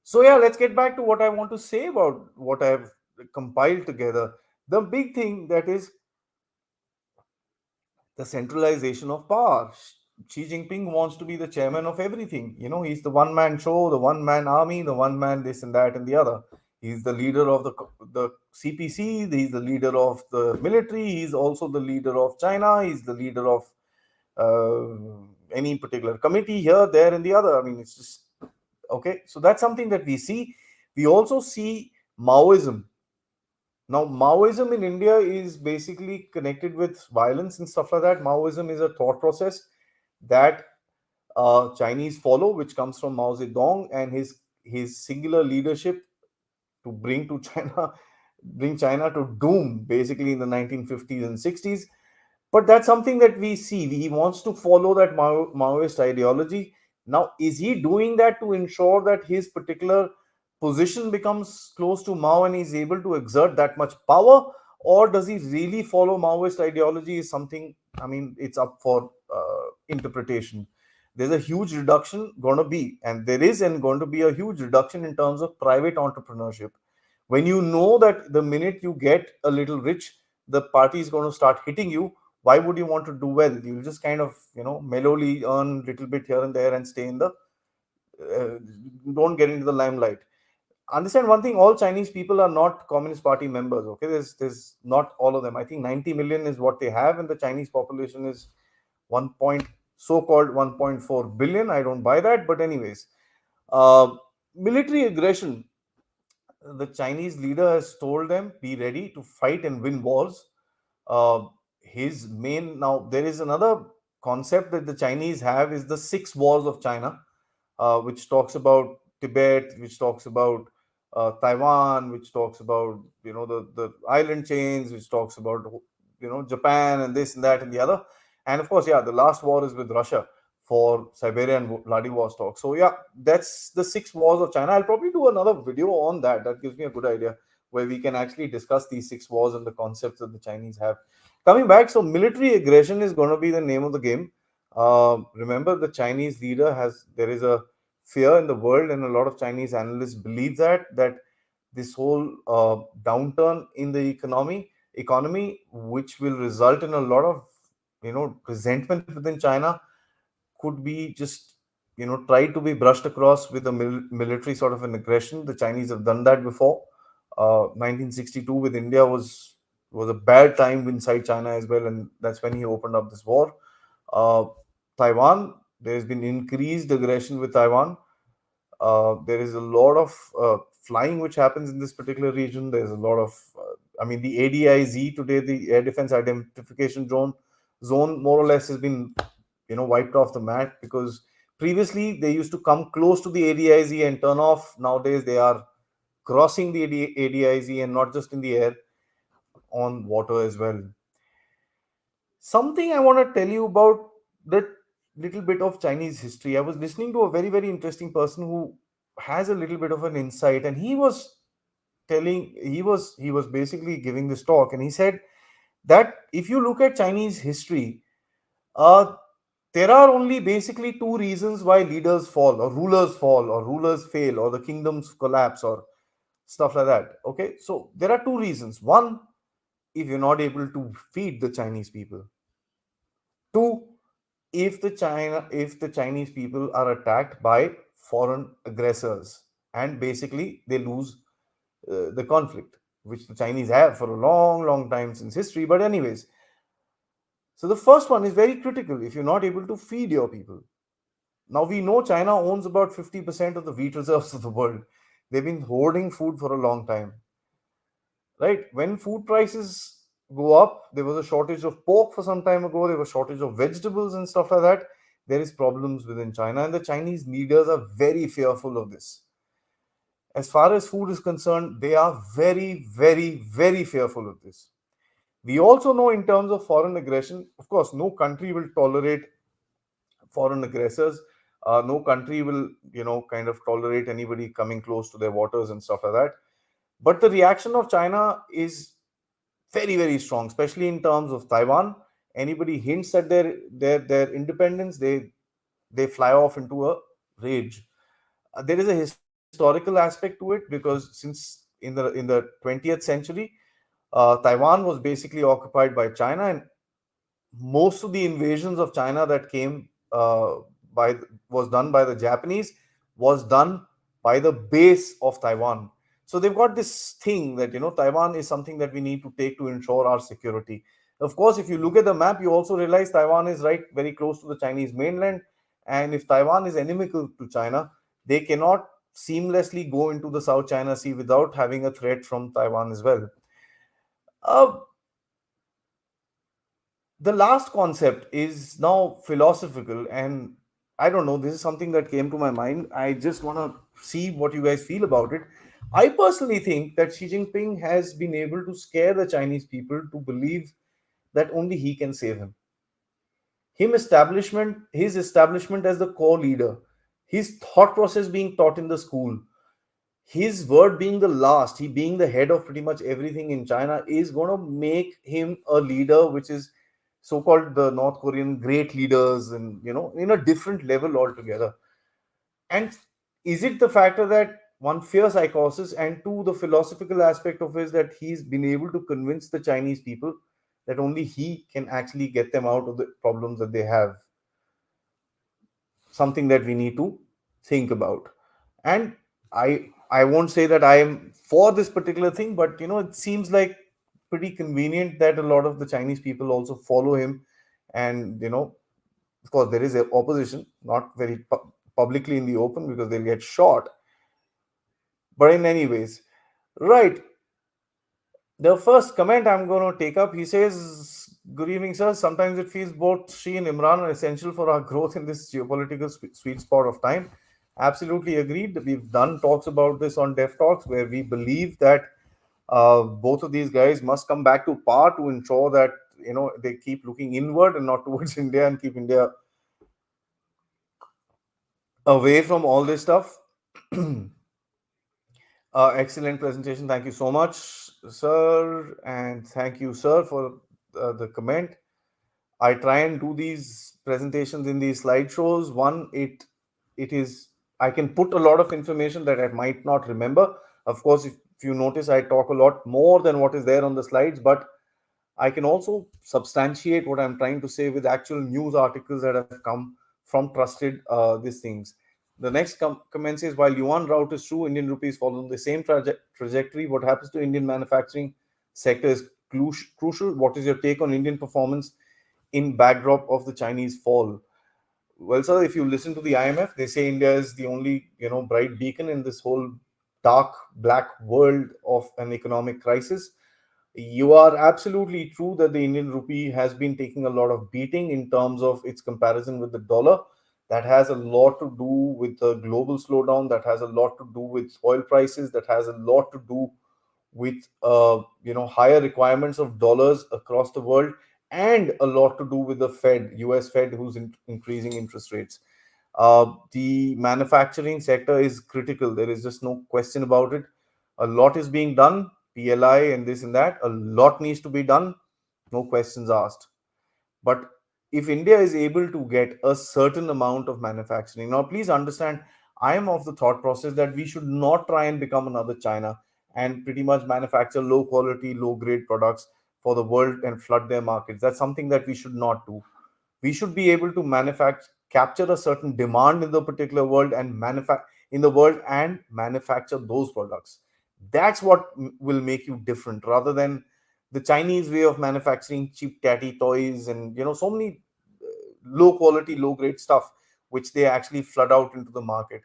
Speaker 1: So yeah, let's get back to what I want to say about what I've compiled together. The big thing that is the centralization of power. Xi Jinping wants to be the chairman of everything. You know, he's the one man show, the one man army, the one man this and that and the other. He's the leader of the CPC, he's the leader of the military, he's also the leader of China, he's the leader of any particular committee here, there, and the other. I mean, it's just okay. So that's something that we see. We also see Maoism. Now, Maoism in India is basically connected with violence and stuff like that. Maoism is a thought process that Chinese follow, which comes from Mao Zedong and his singular leadership to bring China to doom, basically in the 1950s and 60s. But that's something that we see. He wants to follow that Maoist ideology. Now, is he doing that to ensure that his particular position becomes close to Mao and he's able to exert that much power? Or does he really follow Maoist ideology? Is something, I mean, it's up for interpretation. There's a huge reduction going to be, and there is and going to be a huge reduction in terms of private entrepreneurship. When you know that the minute you get a little rich, the party is going to start hitting you, why would you want to do well? You'll just kind of, mellowly earn a little bit here and there and stay in the, uh, don't get into the limelight. Understand one thing, all Chinese people are not Communist Party members. Okay, there's not all of them. I think 90 million is what they have, and the Chinese population is 1 point so-called 1.4 billion. I don't buy that, but anyways, uh, military aggression. The Chinese leader has told them, be ready to fight and win wars. Uh, his main now there is another concept that the Chinese have is the six wars of China, which talks about Tibet, which talks about Taiwan, which talks about the island chains, which talks about Japan and this and that and the other. And of course, yeah, the last war is with Russia for Siberia and Vladivostok. So yeah, that's the six wars of China. I'll probably do another video on that. That gives me a good idea where we can actually discuss these six wars and the concepts that the Chinese have. Coming back, so military aggression is going to be the name of the game. Remember, the Chinese leader has, there is a fear in the world, and a lot of Chinese analysts believe that this whole downturn in the economy, which will result in a lot of resentment within China, could be just tried to be brushed across with a military sort of an aggression. The Chinese have done that before. 1962 with India was a bad time inside China as well, and that's when he opened up this war. uh, Taiwan, there has been increased aggression with Taiwan. There is a lot of flying which happens in this particular region. There's a lot of, I mean, the ADIZ today, the Air Defense Identification Zone, more or less has been, wiped off the mat, because previously they used to come close to the ADIZ and turn off. Nowadays they are crossing the ADIZ, and not just in the air, on water as well. Something I want to tell you about that little bit of Chinese history. I was listening to a very, very interesting person who has a little bit of an insight, and he was basically giving this talk, and he said that if you look at Chinese history, uh, there are only basically two reasons why leaders fall, or rulers fail, or the kingdoms collapse, or stuff like that. Okay, so there are two reasons. One, if you're not able to feed the Chinese people. Two, if the Chinese people are attacked by foreign aggressors, and basically they lose the conflict, which the Chinese have for a long, long time since history. But anyways, so the first one is very critical. If you're not able to feed your people, now we know China owns about 50% of the wheat reserves of the world. They've been hoarding food for a long time, right? When food prices go up, there was a shortage of pork for some time ago, there was shortage of vegetables and stuff like that. There is problems within China, and the Chinese leaders are very fearful of this. As far as food is concerned, they are very, very, very fearful of this. We also know, in terms of foreign aggression, of course, no country will tolerate foreign aggressors. No country will, kind of tolerate anybody coming close to their waters and stuff like that. But the reaction of China is very, very strong, especially in terms of Taiwan. Anybody hints at their independence, they fly off into a rage. There is a historical aspect to it, because since in the 20th century, Taiwan was basically occupied by China, and most of the invasions of China that came by was done by the Japanese, was done by the base of Taiwan. So they've got this thing that Taiwan is something that we need to take to ensure our security. Of course, if you look at the map, you also realize Taiwan is right very close to the Chinese mainland, and if Taiwan is inimical to China, they cannot seamlessly go into the South China Sea without having a threat from Taiwan as well. Uh, the last concept is now philosophical, and I don't know, this is something that came to my mind. I just want to see what you guys feel about it. I personally think that Xi Jinping has been able to scare the Chinese people to believe that only he can save his establishment as the core leader, his thought process being taught in the school, his word being the last, he being the head of pretty much everything in China, is going to make him a leader, which is so-called the North Korean great leaders, and in a different level altogether. And is it the factor that, one, fear psychosis, and two, the philosophical aspect of it is that he's been able to convince the Chinese people that only he can actually get them out of the problems that they have? Something that we need to think about. And I won't say that I am for this particular thing, but it seems like pretty convenient that a lot of the Chinese people also follow him. And of course, there is a opposition, not very publicly in the open, because they'll get shot. But in any ways, right, the first comment I'm going to take up, he says, "Good evening, sir. Sometimes it feels both Xi and Imran are essential for our growth in this geopolitical sweet spot of time." Absolutely agreed. We've done talks about this on Dev Talks, where we believe that both of these guys must come back to par to ensure that they keep looking inward and not towards India, and keep India away from all this stuff. Excellent presentation. Thank you so much, sir, and thank you, sir, for the comment. I try and do these presentations in these slideshows. One, it is I can put a lot of information that I might not remember. Of course, if you notice, I talk a lot more than what is there on the slides, but I can also substantiate what I'm trying to say with actual news articles that have come from trusted these things. The next comment says, while yuan route is true, Indian rupees follow the same trajectory. What happens to Indian manufacturing sector is crucial. What is your take on Indian performance in backdrop of the Chinese fall? Well, sir, if you listen to the IMF, they say India is the only bright beacon in this whole dark black world of an economic crisis. You are absolutely true that the Indian rupee has been taking a lot of beating in terms of its comparison with the dollar. That has a lot to do with the global slowdown. That has a lot to do with oil prices. That has a lot to do with higher requirements of dollars across the world, and a lot to do with the Fed, US Fed, who's increasing interest rates. The manufacturing sector is critical. There is just no question about it. A lot is being done, PLI and this and that. A lot needs to be done, no questions asked. But if India is able to get a certain amount of manufacturing, now please understand, I am of the thought process that we should not try and become another China and pretty much manufacture low quality, low grade products for the world and flood their markets. That's something that we should not do. We should be able to manufacture, capture a certain demand in the particular world and manufacture those products. That's what will make you different, rather than the Chinese way of manufacturing cheap tatty toys and so many low quality, low grade stuff which they actually flood out into the market.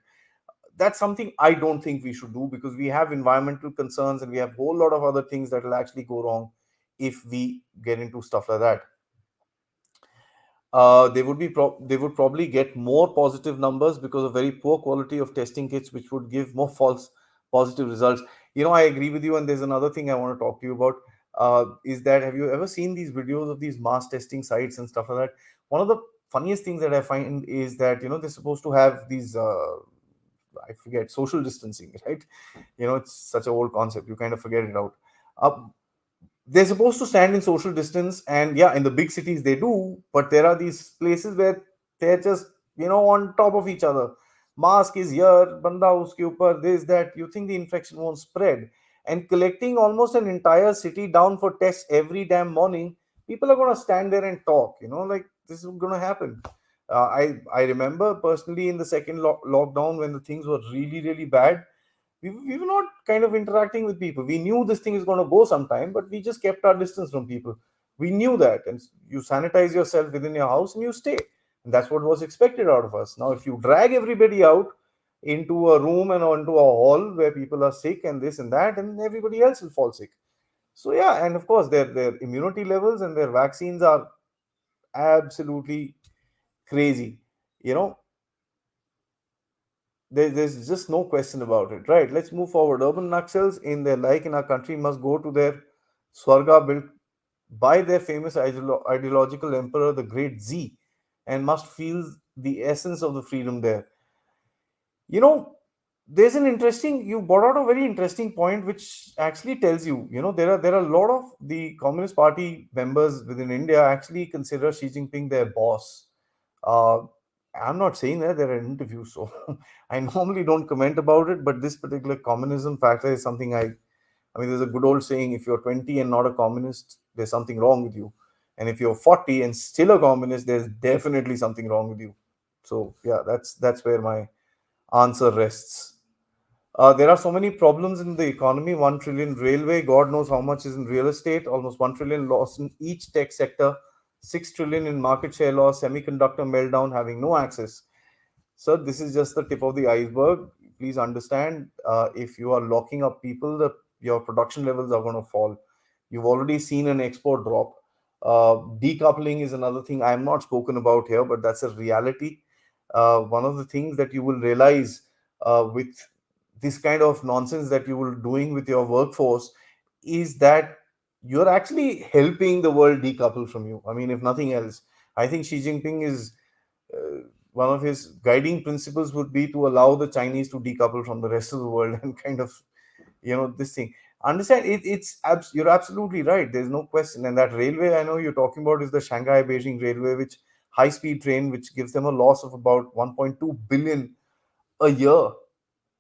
Speaker 1: That's something I don't think we should do, because we have environmental concerns and we have a whole lot of other things that will actually go wrong if we get into stuff like that. They would probably get more positive numbers because of very poor quality of testing kits, which would give more false positive results. I agree with you. And there's another thing I want to talk to you about. Is that, have you ever seen these videos of these mass testing sites and stuff like that? One of the funniest things that I find is that they're supposed to have these I forget, social distancing, right? It's such an old concept, you kind of forget it out. uh, they're supposed to stand in social distance, and yeah, in the big cities they do, but there are these places where they're just on top of each other. Mask is here, banda uske upar, this that. You think the infection won't spread? And collecting almost an entire city down for tests every damn morning, people are going to stand there and talk, like this is going to happen. I remember personally in the second lockdown, when the things were really really bad, we were not kind of interacting with people. We knew this thing is going to go sometime, but we just kept our distance from people. We knew that, and you sanitize yourself within your house and you stay. And that's what was expected out of us. Now, if you drag everybody out into a room and onto a hall where people are sick and this and that, and everybody else will fall sick. So yeah, and of course their immunity levels and their vaccines are absolutely crazy. You know, there's just no question about it, right? Let's move forward. Urban Naxals, in their like in our country, must go to their Swarga built by their famous ideological emperor, the great Z, and must feel the essence of the freedom there. You know, there's an interesting, you brought out a very interesting point, which actually tells you, there are a lot of the Communist Party members within India actually consider Xi Jinping their boss. uh, I'm not saying that, there are interviews, so I normally don't comment about it, but this particular communism factor is something I mean, there's a good old saying: if you're 20 and not a communist, there's something wrong with you, and if you're 40 and still a communist, there's definitely something wrong with you. So yeah, that's where my answer rests. There are so many problems in the economy. 1 trillion railway, God knows how much is in real estate, almost 1 trillion loss in each tech sector, 6 trillion in market share loss, semiconductor meltdown, having no access. Sir, this is just the tip of the iceberg. Please understand, if you are locking up people, your production levels are going to fall. You've already seen an export drop. Decoupling is another thing I am not spoken about here, but that's a reality. One of the things that you will realize with this kind of nonsense that you will doing with your workforce is that you're actually helping the world decouple from you. I mean, if nothing else, I think Xi Jinping is one of his guiding principles would be to allow the Chinese to decouple from the rest of the world and kind of, this thing. Understand it, you're absolutely right. There's no question. And that railway I know you're talking about is the Shanghai Beijing Railway, which high speed train, which gives them a loss of about 1.2 billion a year.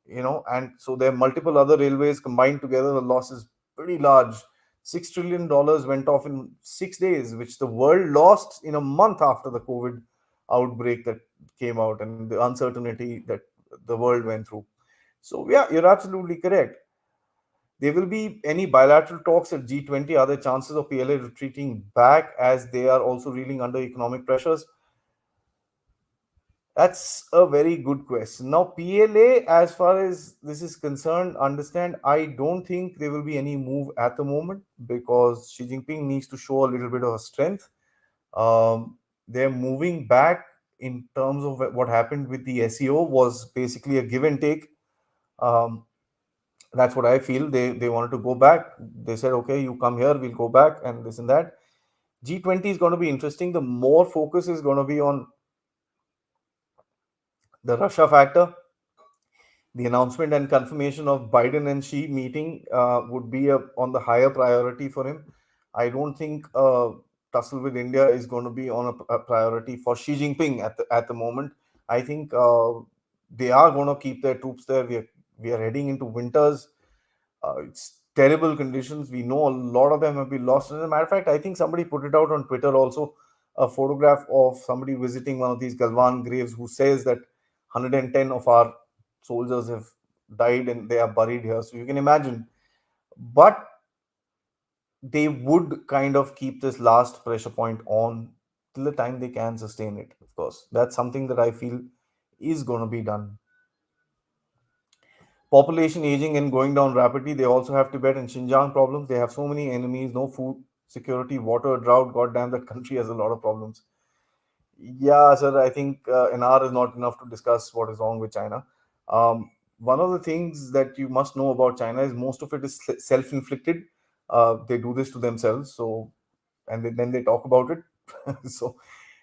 Speaker 1: And so there are multiple other railways combined together. The loss is pretty large. $6 trillion went off in 6 days, which the world lost in a month after the COVID outbreak that came out and the uncertainty that the world went through. So yeah, you're absolutely correct. There will be any bilateral talks at G20. Are there chances of PLA retreating back as they are also reeling under economic pressures? That's a very good question. Now, PLA, as far as this is concerned, understand, I don't think there will be any move at the moment because Xi Jinping needs to show a little bit of strength. They're moving back in terms of what happened with the SEO was basically a give and take. Um, that's what I feel. They wanted to go back. They said, okay, you come here, we'll go back, and this and that. G20 is going to be interesting. The more focus is going to be on the Russia factor. The announcement and confirmation of Biden and Xi meeting would be on the higher priority for him. I don't think tussle with India is going to be on a priority for Xi Jinping at the moment. I think they are going to keep their troops there. We are heading into winters. It's terrible conditions. We know a lot of them have been lost. As a matter of fact, I think somebody put it out on Twitter also, a photograph of somebody visiting one of these Galwan graves who says that 110 of our soldiers have died and they are buried here. So you can imagine. But they would kind of keep this last pressure point on till the time they can sustain it. Of course, that's something that I feel is going to be done. Population aging and going down rapidly. They also have Tibet and Xinjiang problems. They have so many enemies, no food security, water, drought. God damn, that country has a lot of problems. Yeah, sir, I think an hour is not enough to discuss what is wrong with China. One of the things that you must know about China is most of it is self-inflicted. They do this to themselves. So, and then they talk about it. So,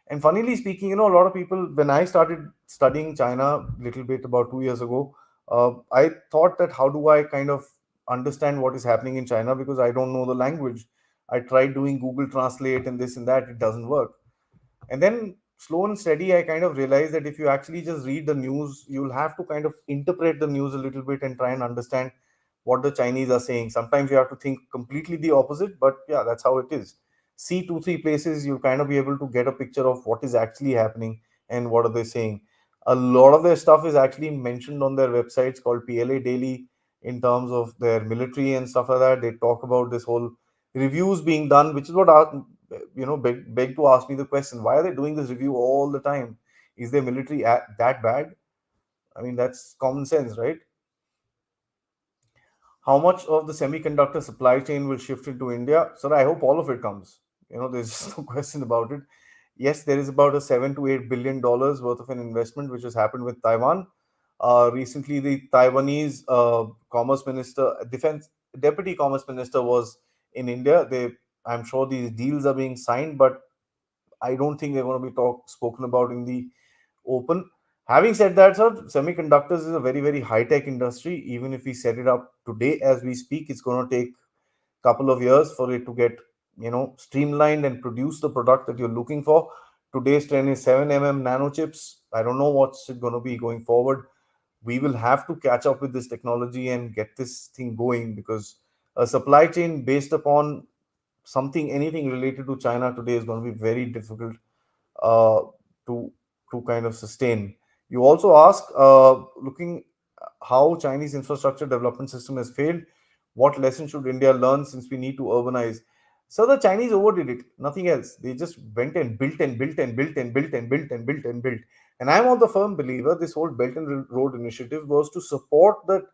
Speaker 1: and funnily speaking, a lot of people, when I started studying China a little bit about 2 years ago, I thought that how do I kind of understand what is happening in China because I don't know the language. I tried doing Google Translate and this and that, it doesn't work. And then slow and steady, I kind of realized that if you actually just read the news, you'll have to kind of interpret the news a little bit and try and understand what the Chinese are saying. Sometimes you have to think completely the opposite, but yeah, that's how it is. See two, three places, you'll kind of be able to get a picture of what is actually happening and what are they saying. A lot of their stuff is actually mentioned on their websites called PLA Daily in terms of their military and stuff like that. They talk about this whole reviews being done, which is what beg to ask me the question: why are they doing this review all the time? Is their military that bad? I mean, that's common sense, right? How much of the semiconductor supply chain will shift into India? Sir, I hope all of it comes. There's no question about it. Yes, there is about a $7 to $8 billion worth of an investment which has happened with Taiwan. Recently, the Taiwanese commerce minister, defense deputy commerce minister was in India. I'm sure these deals are being signed, but I don't think they're going to be spoken about in the open. Having said that, sir, semiconductors is a very, very high tech industry. Even if we set it up today as we speak, it's going to take a couple of years for it to get, streamlined and produce the product that you're looking for. Today's trend is 7 nanochips. I don't know what's it going to be going forward. We will have to catch up with this technology and get this thing going because a supply chain based upon anything related to China today is going to be very difficult uh, to kind of sustain. You also ask, looking how Chinese infrastructure development system has failed. What lesson should India learn since we need to urbanize? So the Chinese overdid it. Nothing else. They just went and built and built and built and built and built and built and built. And I'm of the firm believer this whole Belt and Road initiative was to support the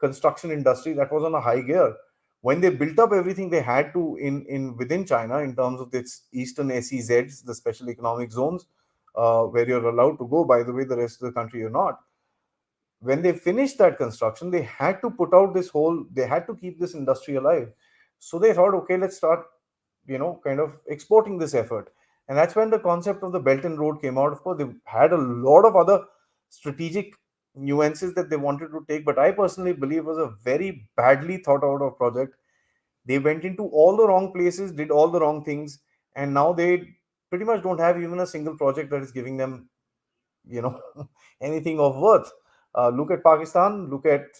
Speaker 1: construction industry that was on a high gear when they built up everything they had to in within China in terms of its eastern SEZs, the special economic zones, where you're allowed to go. By the way, the rest of the country you're not. When they finished that construction, they had to put out this whole. They had to keep this industry alive. So they thought, okay, let's start, kind of exporting this effort. And that's when the concept of the Belt and Road came out. Of course, they had a lot of other strategic nuances that they wanted to take, but I personally believe it was a very badly thought out of project. They went into all the wrong places, did all the wrong things, and now they pretty much don't have even a single project that is giving them, you know anything of worth. Look at Pakistan, look at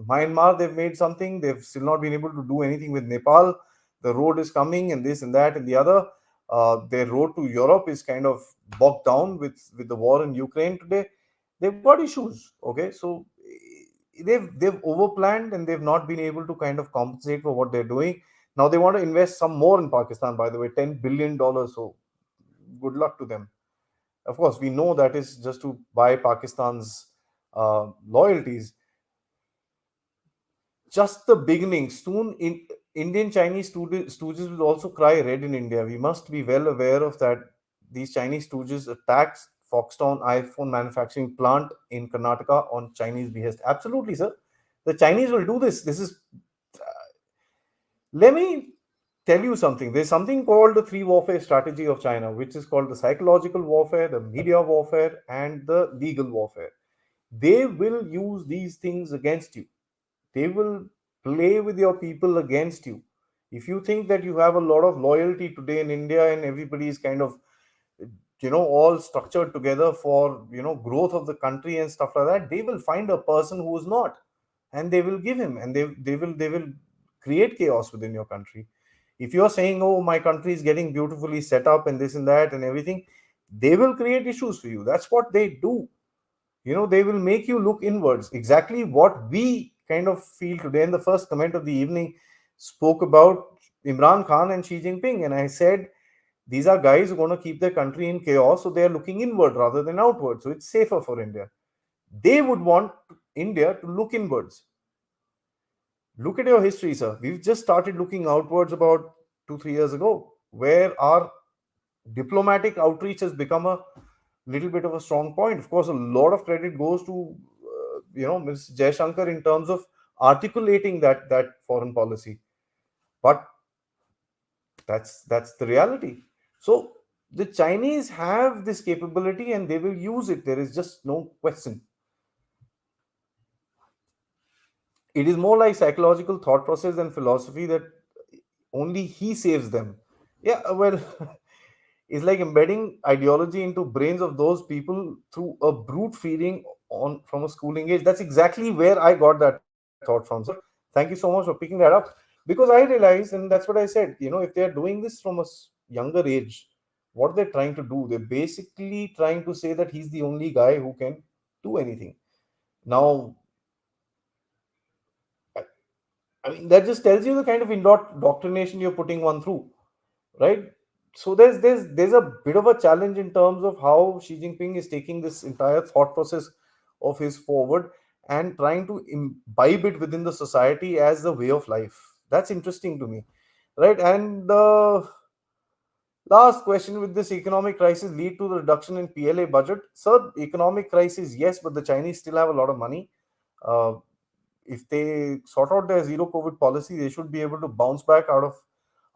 Speaker 1: Myanmar. They've made something, they've still not been able to do anything with Nepal. The road is coming, and this and that and the other. Their road to Europe is kind of bogged down with the war in Ukraine today. They've got issues. Okay, so they've overplanned, and they've not been able to kind of compensate for what they're doing. Now they want to invest some more in Pakistan, by the way, $10 billion. So good luck to them. Of course, we know that is just to buy Pakistan's loyalties. Just the beginning. Soon, Indian Chinese stooges will also cry red in India. We must be well aware of that. These Chinese stooges attacked Foxconn iPhone manufacturing plant in Karnataka on Chinese behest. Absolutely, sir. The Chinese will do this. This is. Let me tell you something. There's something called the three warfare strategy of China, which is called the psychological warfare, the media warfare, and the legal warfare. They will use these things against you. They will play with your people against you. If you think that you have a lot of loyalty today in India and everybody is kind of, all structured together for, growth of the country and stuff like that, they will find a person who is not, and they will give him, and they will create chaos within your country. If you're saying, oh, my country is getting beautifully set up and this and that and everything, they will create issues for you. That's what they do. They will make you look inwards. Exactly what we kind of feel today. And the first comment of the evening spoke about Imran Khan and Xi Jinping. And I said, these are guys who are going to keep their country in chaos. So they are looking inward rather than outward. So it's safer for India. They would want India to look inwards. Look at your history, sir. We've just started looking outwards about 2, 3 years ago, where our diplomatic outreach has become a little bit of a strong point. Of course, a lot of credit goes to Ms. Jaishankar in terms of articulating that foreign policy. But that's the reality. So the Chinese have this capability and they will use it. There is just no question. It is more like psychological thought process and philosophy that only he saves them. Yeah, well, it's like embedding ideology into brains of those people through a brute feeding on from a schooling age. That's exactly where I got that thought from, sir. Thank you so much for picking that up, because I realized, and that's what I said, if they're doing this from a younger age, what they're trying to do, they're basically trying to say that he's the only guy who can do anything. Now, I I mean, that just tells you the kind of indoctrination you're putting one through, right? So there's a bit of a challenge in terms of how Xi Jinping is taking this entire thought process of his forward and trying to imbibe it within the society as a way of life. That's interesting to me, right? And the last question: With this economic crisis lead to the reduction in PLA budget? Sir, economic crisis, yes, but the Chinese still have a lot of money. Uh, if they sort out their zero COVID policy, they should be able to bounce back out of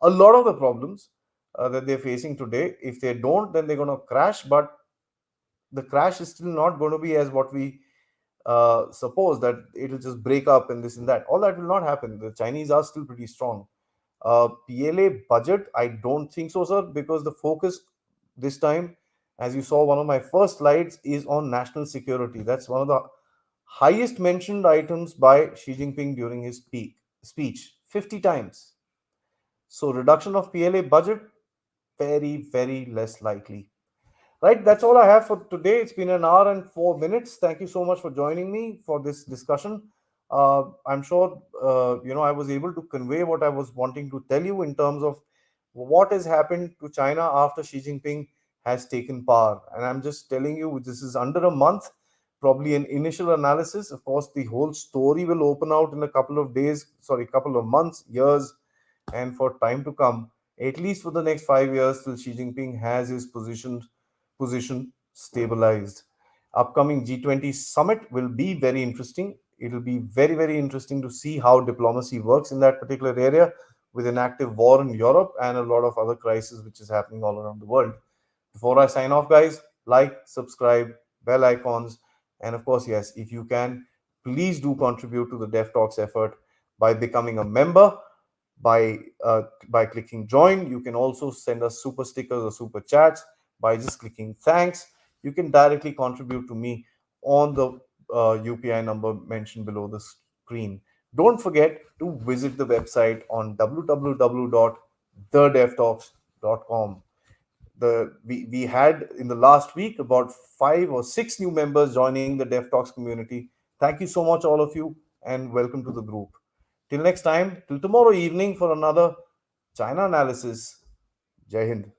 Speaker 1: a lot of the problems that they're facing today. If they don't, then they're going to crash. But the crash is still not going to be as what we suppose, that it'll just break up and this and that. All that will not happen. The Chinese are still pretty strong. PLA budget, I don't think so, sir, because the focus this time, as you saw, one of my first slides is on national security. That's one of the highest mentioned items by Xi Jinping during his speech, 50 times. So, reduction of PLA budget, very, very less likely. Right, that's all I have for today. It's been an hour and 4 minutes. Thank you so much for joining me for this discussion. I'm sure I was able to convey what I was wanting to tell you in terms of what has happened to China after Xi Jinping has taken power. And I'm just telling you, this is under a month, probably an initial analysis. Of course, the whole story will open out in a couple of days, sorry, couple of months, years, and for time to come, at least for the next 5 years, till Xi Jinping has his position stabilized. Upcoming G20 summit will be very interesting. It will be very, very interesting to see how diplomacy works in that particular area. with an active war in Europe and a lot of other crises which is happening all around the world. Before I sign off, guys, like, subscribe, bell icons, and of course, yes, if you can, please do contribute to the Dev Talks effort by becoming a member, by clicking join. You can also send us super stickers or super chats by just clicking thanks. You can directly contribute to me on the UPI number mentioned below the screen. Don't forget to visit the website on www.thedevtalks.com. We had in the last week about 5 or 6 new members joining the Dev Talks community. Thank you so much, all of you, and welcome to the group. Till next time, till tomorrow evening for another China analysis. Jai Hind.